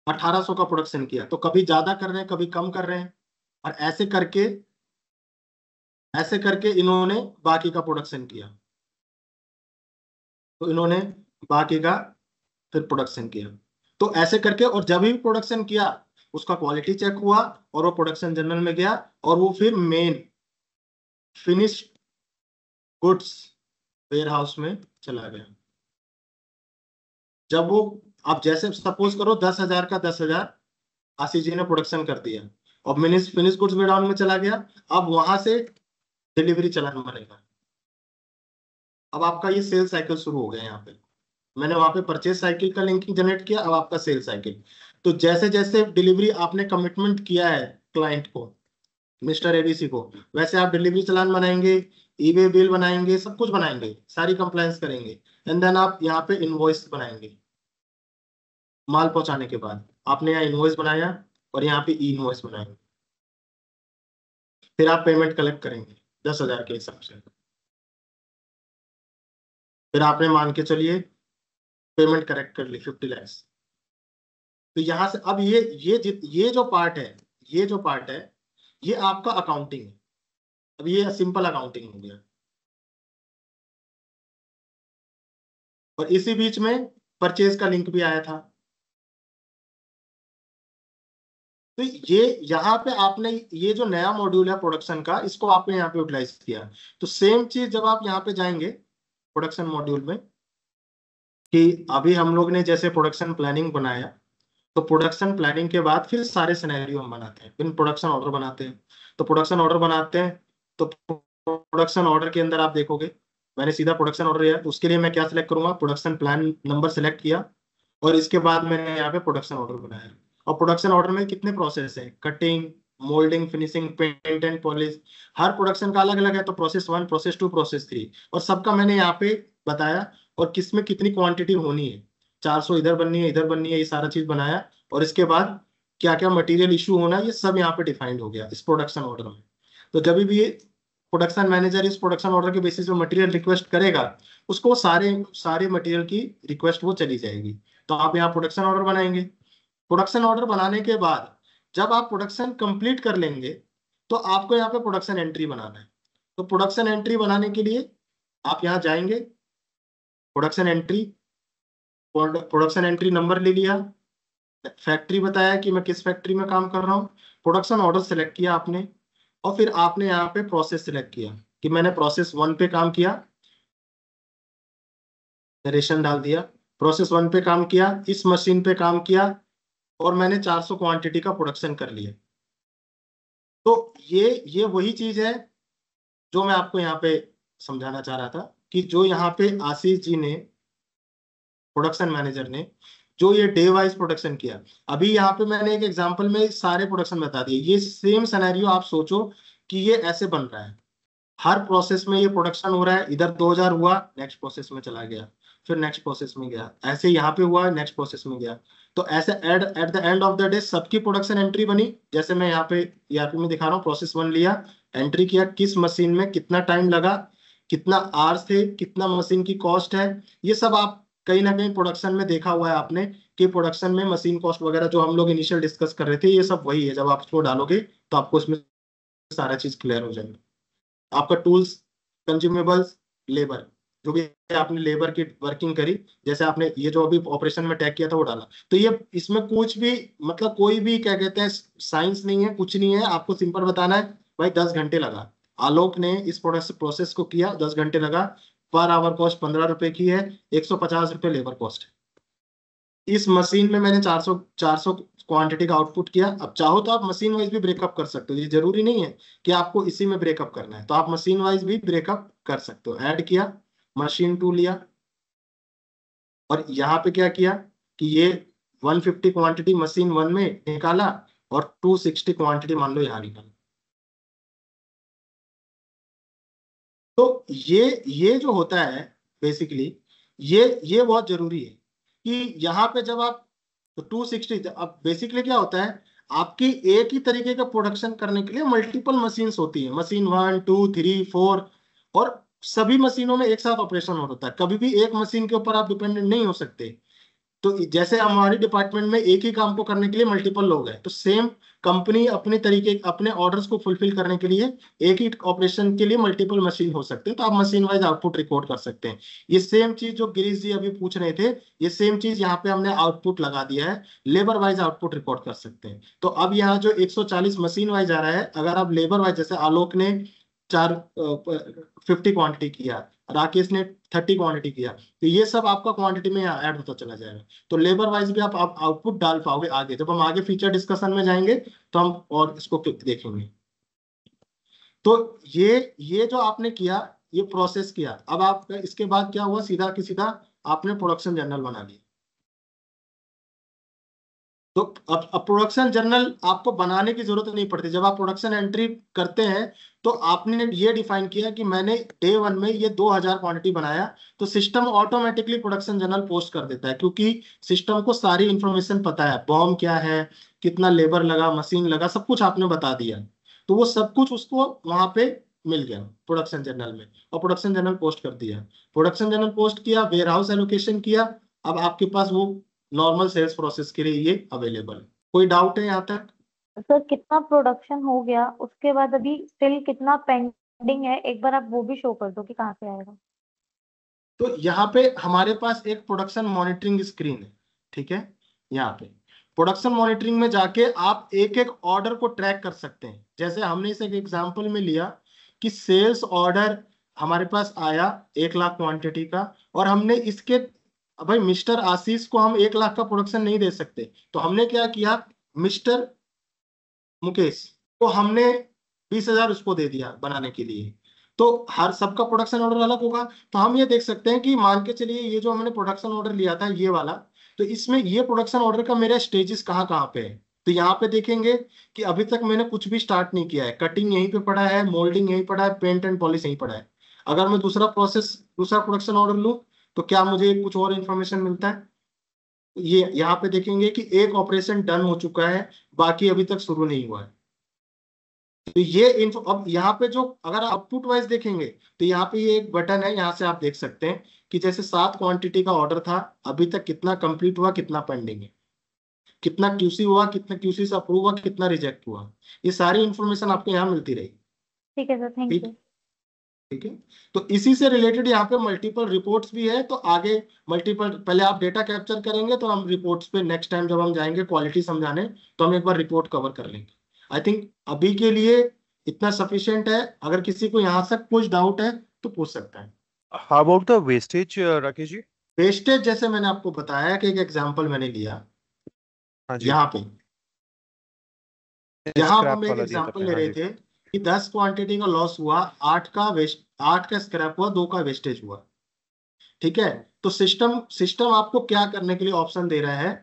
1800 का प्रोडक्शन किया। तो कभी ज्यादा कर रहे हैं, कभी कम कर रहे हैं, और ऐसे करके इन्होंने बाकी का प्रोडक्शन किया। तो इन्होंने बाकी का फिर प्रोडक्शन किया, तो ऐसे करके, और जब भी प्रोडक्शन किया उसका क्वालिटी चेक हुआ, और वो प्रोडक्शन जनरल में गया, और वो फिर main finished goods warehouse में चला गया। जब वो, आप जैसे सपोज करो 10,000 का 10,000 आशीष जी ने प्रोडक्शन कर दिया, और फिनिश गुड्स गोडाउन में चला गया। अब वहां से डिलीवरी चलान बनेगा। अब आपका ये सेल साइकिल शुरू हो गया। यहाँ पे मैंने वहां पे परचेज साइकिल का लिंकिंग जनरेट किया, अब आपका सेल साइकिल। तो जैसे जैसे डिलीवरी आपने कमिटमेंट किया है क्लाइंट को, मिस्टर ABC को, वैसे आप डिलीवरी चलान बनाएंगे, ईबे बिल बनाएंगे, सब कुछ बनाएंगे, सारी कंप्लायंस करेंगे, एंड देन आप यहाँ पे इनवॉइस बनाएंगे। माल पहुंचाने के बाद आपने यहाँ इनवॉइस बनाया, और यहाँ पे ई इनवॉइस बनाएंगे, फिर आप पेमेंट कलेक्ट करेंगे 10,000 के हिसाब से। फिर आपने मान के चलिए पेमेंट करेक्ट कर ली 50 लाख। तो यहाँ से अब ये जो पार्ट है, ये आपका अकाउंटिंग है। अब ये सिंपल अकाउंटिंग हो गया, और इसी बीच में परचेज का लिंक भी आया था। तो ये यहाँ पे आपने ये जो नया मॉड्यूल है प्रोडक्शन का, इसको आपने यहाँ पे यूटिलाइज किया। तो सेम चीज जब आप यहाँ पे जाएंगे प्रोडक्शन मॉड्यूल में, कि अभी हम लोग ने जैसे प्रोडक्शन प्लानिंग बनाया, तो प्रोडक्शन प्लानिंग के बाद फिर सारे सिनेरियो हम बनाते हैं, फिर प्रोडक्शन ऑर्डर बनाते हैं। तो प्रोडक्शन ऑर्डर बनाते हैं, तो प्रोडक्शन ऑर्डर के अंदर आप देखोगे मैंने सीधा प्रोडक्शन ऑर्डर लिया, तो उसके लिए मैं क्या सिलेक्ट करूंगा, प्रोडक्शन प्लान नंबर सिलेक्ट किया, और इसके बाद मैंने यहाँ पे प्रोडक्शन ऑर्डर बनाया। और प्रोडक्शन ऑर्डर में कितने प्रोसेस है, cutting, moulding, finishing, paint and polish, हर प्रोडक्शन का अलग अलग है। तो प्रोसेस 1, प्रोसेस 2, प्रोसेस 3, और सबका मैंने यहाँ पे बताया, और किसमें कितनी क्वांटिटी होनी है, 400 इधर बननी है, इधर बननी है, ये सारा चीज बनाया। और इसके बाद क्या क्या मटेरियल इशू होना है, ये सब यहाँ पे डिफाइंड हो गया इस प्रोडक्शन ऑर्डर में। तो जब भी ये प्रोडक्शन मैनेजर इस प्रोडक्शन ऑर्डर के बेसिस पे मटेरियल रिक्वेस्ट करेगा, उसको सारे मटेरियल की रिक्वेस्ट वो चली जाएगी। तो आप यहाँ प्रोडक्शन ऑर्डर बनाएंगे। प्रोडक्शन ऑर्डर बनाने के बाद जब आप प्रोडक्शन कंप्लीट कर लेंगे, तो आपको यहाँ पे प्रोडक्शन एंट्री बनाना है। तो प्रोडक्शन एंट्री बनाने के लिए आप यहाँ जाएंगे, प्रोडक्शन एंट्री नंबर ले लिया, फैक्ट्री बताया कि मैं किस फैक्ट्री में काम कर रहा हूँ, प्रोडक्शन ऑर्डर सेलेक्ट किया आपने, और फिर आपने यहाँ पे प्रोसेस सिलेक्ट किया कि मैंने प्रोसेस 1 पे काम किया, नरेशन डाल दिया, प्रोसेस 1 पे काम किया, इस मशीन पे काम किया, और मैंने 400 क्वांटिटी का प्रोडक्शन कर लिया। तो ये वही चीज है जो मैं आपको यहाँ पे समझाना चाह रहा था कि जो यहाँ पे आशीष जी ने, प्रोडक्शन मैनेजर ने, जो ये डे वाइज प्रोडक्शन किया, अभी यहाँ पे मैंने एक एग्जांपल में सारे प्रोडक्शन बता दिए। ये सेम सिनेरियो आप सोचो कि ये ऐसे बन रहा है, हर प्रोसेस में ये प्रोडक्शन हो रहा है, इधर 2000 हुआ, नेक्स्ट प्रोसेस में चला गया, फिर नेक्स्ट प्रोसेस में गया, ऐसे यहाँ पे हुआ, नेक्स्ट प्रोसेस में गया। तो ऐसे at the end of the day सबकी प्रोडक्शन एंट्री बनी। जैसे मैं यहाँ पे ईआरपी में दिखा रहा हूँ, प्रोसेस 1 लिया, एंट्री किया किस मशीन में कितना टाइम लगा, कितना आवर्स थे, कितना मशीन की कॉस्ट है, ये सब आप कहीं ना कहीं प्रोडक्शन में देखा हुआ है आपने कि प्रोडक्शन में मशीन कॉस्ट वगैरह जो हम लोग इनिशियल डिस्कस कर रहे थे, ये सब वही है। जब आप इसको डालोगे तो आपको इसमें सारा चीज क्लियर हो जाएगा। आपका टूल्स, कंज्यूमेबल्स, लेबर, जो भी आपने लेबर की वर्किंग करी, जैसे आपने ये जो अभी ऑपरेशन में टैग किया था वो डाला, तो ये इसमें कुछ भी मतलब कोई भी क्या कहते हैं साइंस नहीं है, कुछ नहीं है। आपको सिंपल बताना है भाई 10 घंटे लगा, आलोक ने इस प्रोसेस को किया, 10 घंटे लगा, पर आवर कॉस्ट 15 रुपए की है, 150 रुपए लेबर कॉस्ट है। इस मशीन में मैंने 400 क्वांटिटी का आउटपुट किया। अब चाहो तो आप मशीन वाइज भी ब्रेकअप कर सकते हो, ये जरूरी नहीं है कि आपको इसी में ब्रेकअप करना है, तो आप मशीन वाइज भी ब्रेकअप कर सकते हो। ऐड किया, मशीन 2 लिया, और यहाँ पे क्या किया कि ये 150 क्वांटिटी मशीन 1 में निकाला और 260 क्वांटिटी मान लो यहाँ निकाला। तो ये जो होता है बेसिकली, ये बहुत जरूरी है कि यहाँ पे जब आप तो 260, अब बेसिकली क्या होता है, आपकी एक ही तरीके का प्रोडक्शन करने के लिए मल्टीपल मशीन्स होती है, मशीन 1 2 3 4, और सभी मशीनों में एक साथ ऑपरेशन होता है। कभी भी एक मशीन के ऊपर आप डिपेंडेंट नहीं हो सकते। तो जैसे हमारे डिपार्टमेंट में एक ही काम को करने के लिए मल्टीपल लोग हैं, तो सेम कंपनी अपने तरीके अपने ऑर्डर्स को फुलफिल करने के लिए एक ही ऑपरेशन के लिए मल्टीपल मशीन हो सकते हैं, तो आप मशीन वाइज आउटपुट रिकॉर्ड कर सकते हैं। ये सेम चीज जो गिरीश जी अभी पूछ रहे थे, ये सेम चीज यहाँ पे हमने आउटपुट लगा दिया है, लेबर वाइज आउटपुट रिकॉर्ड कर सकते हैं। तो अब यहाँ जो 140 मशीन वाइज आ रहा है, अगर आप लेबर वाइज, जैसे आलोक ने 50 क्वांटिटी किया, राकेश ने 30 क्वांटिटी किया, तो ये सब आपका क्वांटिटी में यहाँ ऐड होता चला जाएगा। तो लेबर वाइज भी आप आउटपुट डाल पाओगे आगे, जब हम आगे फीचर डिस्कशन में जाएंगे तो हम और इसको देखेंगे। तो ये जो आपने किया, ये प्रोसेस किया, अब आप इसके बाद क्या हुआ, सीधा की सीधा आपने प्रोडक्शन जर्नल बना लिया। तो अब प्रोडक्शन जर्नल आपको बनाने की जरूरत नहीं पड़ती। जब आप प्रोडक्शन एंट्री करते हैं तो आपने ये डिफाइन किया कि मैंने डे 1 में ये 2000 क्वांटिटी बनाया, तो system automatically production journal post कर देता है, क्योंकि सिस्टम को सारी इंफॉर्मेशन पता है, बॉम क्या है, कितना लेबर लगा, मशीन लगा, सब कुछ आपने बता दिया। तो वो सब कुछ उसको वहां पे मिल गया प्रोडक्शन जर्नल में, और प्रोडक्शन जर्नल पोस्ट कर दिया। प्रोडक्शन जर्नल पोस्ट किया, वेयर हाउस एलोकेशन किया, अब आपके पास वो नॉर्मल सेल्स प्रोसेस के लिए ये अवेलेबल है। कोई डाउट है यहाँ तक? सर कितना प्रोडक्शन हो गया, उसके बाद अभी स्टिल कितना पेंडिंग है, एक बार आप वो भी शो कर दो कि कहाँ से आएगा। तो यहाँ पे हमारे पास एक प्रोडक्शन मॉनिटरिंग स्क्रीन है, ठीक है। यहाँ पे प्रोडक्शन मॉनिटरिंग में जाके आप एक एक ऑर्डर को ट्रैक कर सकते हैं। जैसे हमने इसे एक एग्जांपल में लिया कि सेल्स ऑर्डर हमारे पास आया 1 लाख क्वांटिटी का, और हमने इसके, भाई मिस्टर आशीष को हम 1 लाख का प्रोडक्शन नहीं दे सकते, तो हमने क्या किया, मिस्टर मुकेश को हमने 20,000 उसको दे दिया बनाने के लिए। तो हर सबका प्रोडक्शन ऑर्डर अलग होगा। तो हम ये देख सकते हैं कि मान के चलिए ये जो हमने प्रोडक्शन ऑर्डर लिया था ये वाला, तो इसमें ये प्रोडक्शन ऑर्डर का मेरा स्टेजेस कहाँ कहाँ पे है। तो यहाँ पे देखेंगे कि अभी तक मैंने कुछ भी स्टार्ट नहीं किया है, कटिंग यहीं पे पड़ा है, मोल्डिंग यहीं पड़ा है, पेंट एंड पॉलिश यहीं पड़ा है। अगर मैं दूसरा प्रोडक्शन ऑर्डर लूँ तो क्या मुझे कुछ और इन्फॉर्मेशन मिलता है? ये यहाँ पे देखेंगे कि एक ऑपरेशन डन हो चुका है, बाकी अभी तक शुरू नहीं हुआ है। तो ये इन्फो, अब यहाँ पे जो अगर आउटपुट वाइज देखेंगे तो यहाँ पे ये एक बटन है, यहाँ से आप देख सकते हैं कि जैसे 7 क्वांटिटी का ऑर्डर था, अभी तक कितना कंप्लीट हुआ, कितना पेंडिंग है, कितना क्यूसी हुआ, कितना क्यूसी से अप्रूव हुआ, कितना रिजेक्ट हुआ, ये सारी इंफॉर्मेशन आपको यहाँ मिलती रहेगी। ठीक है सर, थैंक ठीक यू। ठीक है। तो इसी से रिलेटेड यहाँ पे मल्टीपल रिपोर्ट्स भी है, तो आगे मल्टीपल, पहले आप डेटा कैप्चर करेंगे तो हम रिपोर्ट्स पे नेक्स्ट टाइम जब हम जाएंगे क्वालिटी समझाने तो हम एक बार रिपोर्ट कवर कर लेंगे। आई थिंक अभी के लिए इतना सफिशिएंट है। अगर किसी को यहाँ तक कुछ डाउट है तो पूछ सकता है। How about the wastage Rakesh ji? Wastage जैसे मैंने आपको बताया कि एक एग्जांपल मैंने लिया हाँ जी, यहाँ पे, यहाँ स्क्रैप हम एक वाला दिया था एग्जांपल आपने, ले हाँ रहे जी। थे कि 10 क्वांटिटी का लॉस हुआ, 8 का वेस्ट 8 का स्क्रैप हुआ, 2 का वेस्टेज हुआ। ठीक है, तो सिस्टम सिस्टम आपको क्या करने के लिए ऑप्शन दे रहा है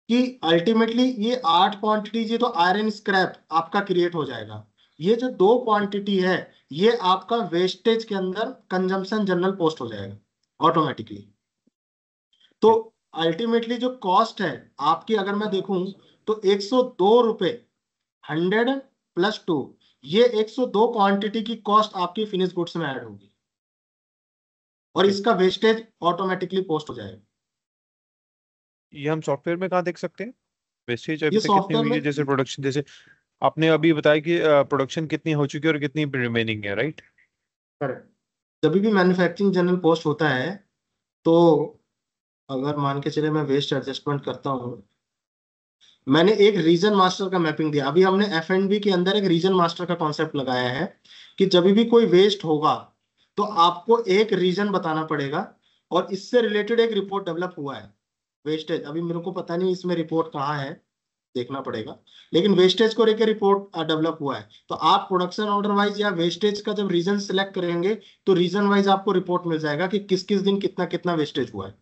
कि अल्टीमेटली ये 8 क्वांटिटी, ये तो आयरन स्क्रैप आपका क्रिएट हो जाएगा। ये जो 2 क्वांटिटी है ये आपका वेस्टेज के अंदर कंजम्पशन जनरल पोस्ट हो जाएगा ऑटोमेटिकली। तो अल्टीमेटली जो कॉस्ट है आपकी, अगर मैं देखूं तो 102 रुपए 100 + 2, ये 102 क्वांटिटी की कॉस्ट आपकी फिनिश गुड्स में ऐड होगी और इसका वेस्टेज ऑटोमेटिकली पोस्ट हो जाएगा। ये हम सॉफ्टवेयर में कहाँ देख सकते हैं वेस्टेज अभी ये तक कितनी सॉफ्टवेयर हुई है? में जैसे प्रोडक्शन, जैसे आपने अभी बताया कि प्रोडक्शन कितनी हो चुकी है और कितनी रिमेनिंग है, राइट? जब भी मैन्युफैक्चरिंग जनरल पोस्ट होता है तो अगर मान के चले मैं वेस्ट एडजस्टमेंट करता हूँ, मैंने एक रीजन मास्टर का मैपिंग दिया। अभी हमने F&B के अंदर एक रीजन मास्टर का कॉन्सेप्ट लगाया है कि जब भी कोई वेस्ट होगा तो आपको एक रीजन बताना पड़ेगा और इससे रिलेटेड एक रिपोर्ट डेवलप हुआ है वेस्टेज। अभी मेरे को पता नहीं इसमें रिपोर्ट कहाँ है, देखना पड़ेगा, लेकिन वेस्टेज को लेकर रिपोर्ट डेवलप हुआ है। तो आप प्रोडक्शन ऑर्डर वाइज या वेस्टेज का जब रीजन सिलेक्ट करेंगे तो रीजन वाइज आपको रिपोर्ट मिल जाएगा कि किस किस दिन कितना कितना वेस्टेज हुआ है।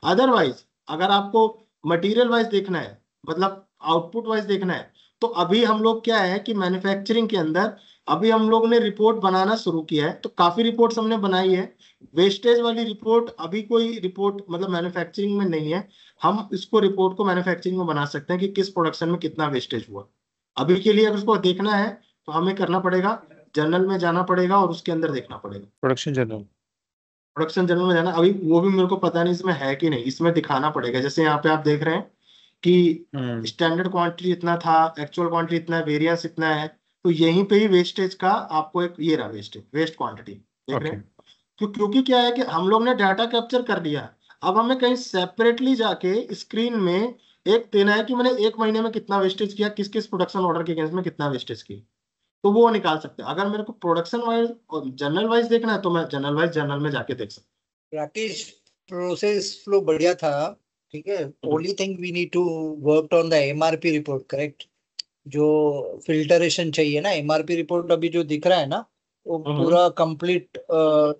अदरवाइज अगर आपको मटेरियल वाइज देखना है, मतलब आउटपुट वाइज देखना है, तो अभी हम लोग क्या है कि मैन्युफैक्चरिंग के अंदर अभी हम लोग ने रिपोर्ट बनाना शुरू किया है। तो काफी रिपोर्ट्स हमने बनाई है। वेस्टेज वाली रिपोर्ट अभी कोई रिपोर्ट मतलब मैन्युफैक्चरिंग में नहीं है। हम इसको रिपोर्ट को मैन्युफैक्चरिंग में बना सकते हैं कि किस प्रोडक्शन में कितना वेस्टेज हुआ। अभी के लिए अगर उसको देखना है तो हमें करना पड़ेगा, जर्नल में जाना पड़ेगा और उसके अंदर देखना पड़ेगा। प्रोडक्शन जनरल में जाना, अभी वो भी मेरे को पता नहीं इसमें है कि नहीं, इसमें दिखाना पड़ेगा। जैसे यहाँ पे आप देख रहे हैं कि स्टैंडर्ड क्वांटिटी इतना था, एक्चुअल क्वांटिटी इतना है, वेरिएंस इतना है। तो यहीं पे ही वेस्टेज का आपको एक ये रहा वेस्ट क्वांटिटी देख रहे हैं। क्योंकि क्या है कि हम लोग ने डाटा कैप्चर कर लिया, अब हमें कहीं सेपरेटली जाके स्क्रीन में एक देना है कि मैंने 1 महीने में कितना वेस्टेज किया, किस किस प्रोडक्शन ऑर्डर के अगेंस्ट में कितना वेस्टेज किया, तो वो निकाल सकते हैं। अगर मेरे को प्रोडक्शन वाइज और जनरल वाइज देखना है तो मैं जनरल वाइज जर्नल में जाके देख सकता हूँ। राकेश, प्रोसेस फ्लो बढ़िया था, ठीक है। Only thing we need to work on the MRP report, correct. जो फिल्टरेशन चाहिए ना, एमआरपी रिपोर्ट अभी जो दिख रहा है ना वो पूरा कंप्लीट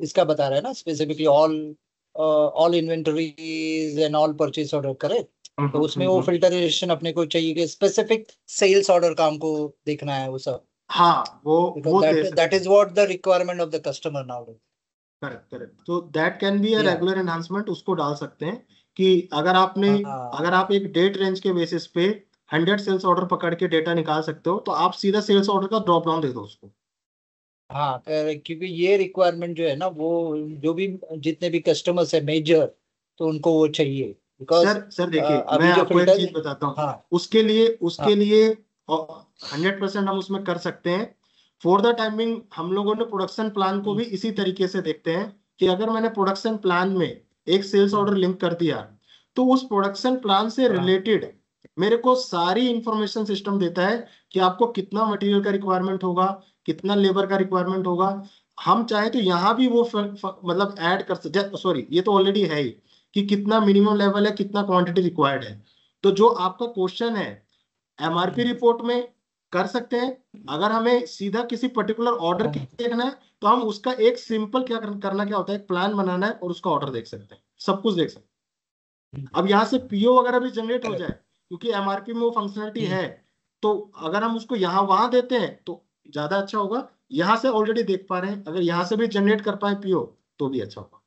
इसका बता रहा है ना, specifically all inventories and all purchase order, correct. तो उसमें वो फिल्टरेशन अपने को चाहिए कि स्पेसिफिक सेल्स ऑर्डर का हमको देखना है वो सब। हाँ, वो that is what the requirement of the customer now. Correct. तो that can be a regular enhancement, उसको डाल सकते हैं कि अगर आप एक डेट रेंज के बेसिस पे 100 सेल्स ऑर्डर पकड़ के डेटा निकाल सकते हो तो आप सीधा सेल्स ऑर्डर का ड्रॉप डाउन दे दो उसको। हाँ, क्योंकि ये रिक्वायरमेंट जो है ना, वो जो भी जितने भी कस्टमर्स है मेजर, तो उनको वो चाहिए। बिकॉज सर देखिए, मैं आपको एक चीज बताता हूँ। हाँ, उसके लिए 100% हम उसमें कर सकते हैं। फॉर द टाइमिंग हम लोगों ने प्रोडक्शन प्लान को भी इसी तरीके से देखते हैं कि अगर मैंने प्रोडक्शन प्लान में एक सेल्स ऑर्डर लिंक कर दिया तो उस प्रोडक्शन प्लान से रिलेटेड मेरे को सारी इंफॉर्मेशन सिस्टम देता है कि आपको कितना मटेरियल का रिक्वायरमेंट होगा, कितना लेबर का रिक्वायरमेंट होगा। हम चाहे तो यहाँ भी वो मतलब ऐड कर सकते, सॉरी ये तो ऑलरेडी है ही, कि कितना मिनिमम लेवल है, कितना क्वांटिटी रिक्वायर्ड है। तो जो आपका क्वेश्चन है एमआरपी रिपोर्ट में कर सकते हैं। अगर हमें सीधा किसी पर्टिकुलर ऑर्डर की देखना है तो हम उसका एक सिंपल करना क्या होता है, एक प्लान बनाना है और उसका ऑर्डर देख सकते हैं, सब कुछ देख सकते हैं। अब यहाँ से पीओ वगैरह भी जनरेट हो जाए क्योंकि एमआरपी में वो फंक्शनलिटी है। तो अगर हम उसको यहाँ वहां देते हैं तो ज्यादा अच्छा होगा। यहाँ से ऑलरेडी देख पा रहे हैं, अगर यहाँ से भी जनरेट कर पाए पीओ तो भी अच्छा होगा।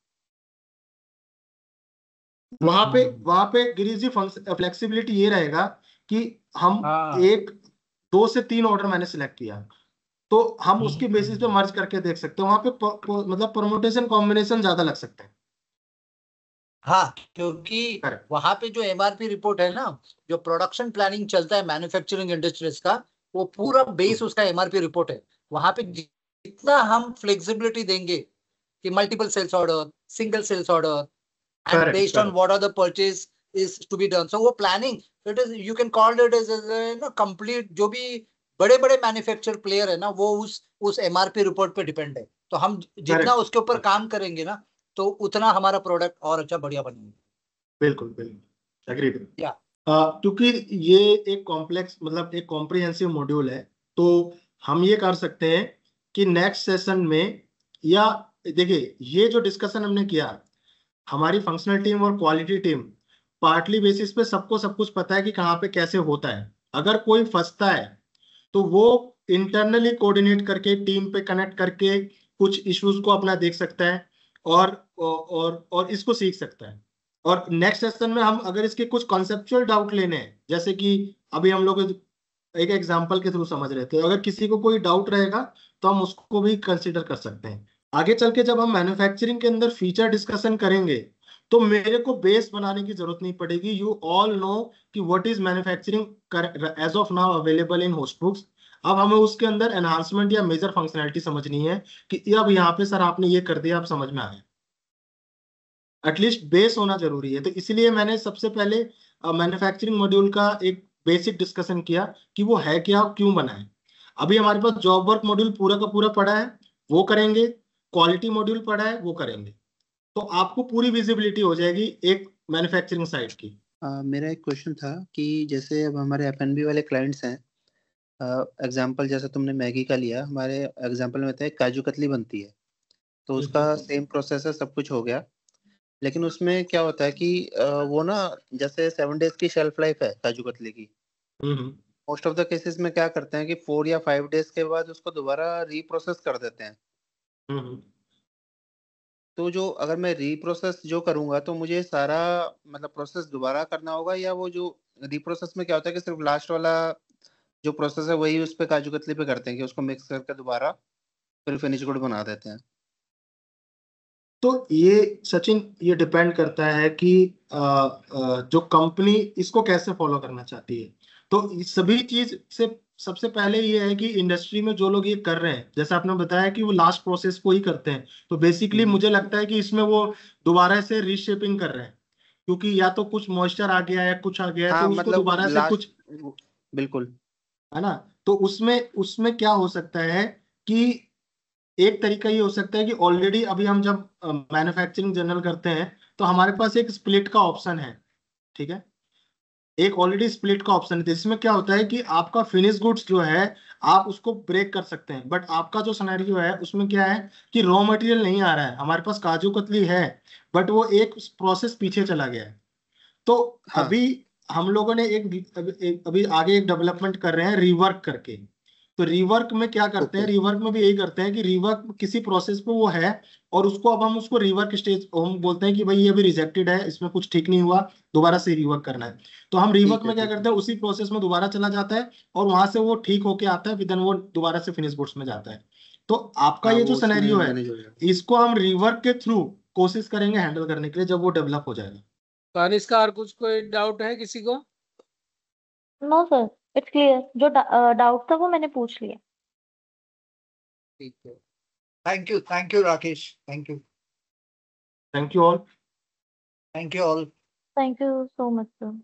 वहां पे गिरीश जी फ्लेक्सिबिलिटी ये रहेगा कि हम 2 से 3 ऑर्डर मैंने सिलेक्ट किया तो हम उसके बेसिस पे मर्ज करके देख सकते हैं। वहां पे मतलब परमुटेशन कॉम्बिनेशन ज्यादा लग सकते हैं। हाँ, क्योंकि वहां पे जो एमआरपी रिपोर्ट है ना, जो प्रोडक्शन प्लानिंग चलता है मैन्युफैक्चरिंग इंडस्ट्रीज का, वो पूरा बेस उसका एमआरपी रिपोर्ट है। वहां पे जितना हम फ्लेक्सिबिलिटी देंगे कि multiple sales order, single sales order, and based on what are the purchase is to be done, so वो planning, it is, you can call it as a complete, जो भी बड़े बड़े मैन्युफैक्चर प्लेयर है ना, वो उस एमआरपी रिपोर्ट पे डिपेंड है। तो हम जितना उसके ऊपर काम करेंगे ना तो उतना हमारा प्रोडक्ट और अच्छा बढ़िया बनेगा। बिल्कुल एग्री। क्योंकि ये एक कॉम्प्लेक्स मतलब एक कॉम्प्रिहेंसिव मॉड्यूल है, तो हम ये कर सकते हैं कि नेक्स्ट सेशन में या देखिए ये जो डिस्कशन हमने किया, हमारी फंक्शनल टीम और क्वालिटी टीम पार्टली बेसिस पे सबको सब कुछ पता है कि कहाँ पे कैसे होता है। अगर कोई फंसता है तो वो इंटरनली कोऑर्डिनेट करके टीम पे कनेक्ट करके कुछ इश्यूज को अपना देख सकता है और इसको सीख सकता है। और नेक्स्ट सेशन में हम अगर इसके कुछ कॉन्सेप्चुअल डाउट लेने हैं, जैसे कि अभी हम लोग एक एग्जांपल के थ्रू समझ रहे थे, अगर किसी को कोई डाउट रहेगा तो हम उसको भी कंसिडर कर सकते हैं। आगे चल के जब हम मैन्युफैक्चरिंग के अंदर फीचर डिस्कशन करेंगे तो मेरे को बेस बनाने की जरूरत नहीं पड़ेगी। यू ऑल नो कि what is manufacturing as of now available in host books. अब हमें उसके अंदर एनहांसमेंट या मेजर फंक्शनैलिटी समझनी है कि अब यहाँ पे सर आपने ये कर दिया, आप समझ में आए। एटलीस्ट बेस होना जरूरी है। तो इसलिए मैंने सबसे पहले मैन्युफैक्चरिंग मॉड्यूल का एक बेसिक डिस्कशन किया कि वो है क्या और क्यों बना है। अभी हमारे पास जॉब वर्क मॉड्यूल पूरा का पूरा पड़ा है, वो करेंगे। क्वालिटी मॉड्यूल पड़ा है, वो करेंगे। तो आपको पूरी विजिबिलिटी हो जाएगी एक मैन्युफैक्चरिंग साइड की। मेरा एक क्वेश्चन था कि जैसे अब हमारे F&B वाले क्लाइंट्स हैं, एग्जांपल जैसे तुमने मैगी का लिया, हमारे एग्जांपल में होता है काजू कतली बनती है, तो उसका सेम प्रोसेस है, सब कुछ हो गया। लेकिन उसमें क्या होता है कि वो ना जैसे 7 डेज की शेल्फ लाइफ है काजू कतली की। मोस्ट ऑफ द केसेस में क्या करते हैं कि 4 या 5 डेज के बाद उसको दोबारा रीप्रोसेस कर देते हैं। तो जो अगर मैं रीप्रोसेस जो करूंगा तो मुझे सारा मतलब प्रोसेस दोबारा करना होगा, या वो जो रीप्रोसेस में क्या होता है कि सिर्फ लास्ट वाला जो प्रोसेस है वही उस पे काजू कतली पे करते हैं कि उसको मिक्स करके दोबारा फिर फिनिश गुड बना देते हैं? तो ये सचिन, ये डिपेंड करता है कि जो कंपनी इसको कैसे फॉलो करना चाहती है। तो इस सभी चीज से सबसे पहले ये है कि इंडस्ट्री में जो लोग ये कर रहे हैं, जैसे आपने बताया कि वो लास्ट प्रोसेस को ही करते हैं, तो बेसिकली मुझे लगता है कि इसमें वो दोबारा से रीशेपिंग कर रहे हैं, क्योंकि या तो कुछ मॉइस्चर आ गया है, कुछ आ गया है, हाँ, तो उसको मतलब दोबारा से लास्ट, कुछ, बिल्कुल है ना। तो उसमें उसमें क्या हो सकता है कि एक तरीका ये हो सकता है कि ऑलरेडी अभी हम जब मैन्युफैक्चरिंग जनरल करते हैं तो हमारे पास एक स्प्लिट का ऑप्शन है, ठीक है। एक ऑलरेडी स्प्लिट का ऑप्शन है, जिसमें क्या होता है कि आपका फिनिश गुड्स जो है आप उसको ब्रेक कर सकते हैं। बट आपका जो सिनेरियो है उसमें क्या है कि रॉ मटेरियल नहीं आ रहा है, हमारे पास काजू कतली है बट वो एक प्रोसेस पीछे चला गया है। तो हाँ, अभी हम लोगों ने अभी आगे एक डेवलपमेंट कर रहे हैं रिवर्क करके। तो रिवर्क में क्या करते हैं, ओके, रिवर्क में भी यही करते हैं कि रिवर्क किसी प्रोसेस पे वो है और उसको अब हम उसको रिवर्क स्टेज हम बोलते हैं कि भाई ये अभी रिजेक्टेड है, इसमें कुछ ठीक नहीं हुआ, दोबारा से रिवर्क करना है। तो हम रिवर्क ठीक है, में क्या ठीक है। करते हैं, उसी प्रोसेस में दोबारा चला जाता है और वहां से वो ठीक होके आता है, फिर देन वो दोबारा से फिनिश गुड्स में जाता है। तो आपका हाँ, ये जो वो उसमें सिनेरियो है मैनेज हो जाएगा। इसको हम रिवर्क के थ्रू कोशिश करेंगे हैंडल करने के लिए जब वो डेवलप हो जाएगा। कानिष्का, और कुछ कोई डाउट है किसी को? No sir, it's clear. जो डाउट था वो मैंने पूछ लिया। ठीक है। Thank you Rakesh, thank you thank you all. All. Thank you so much sir.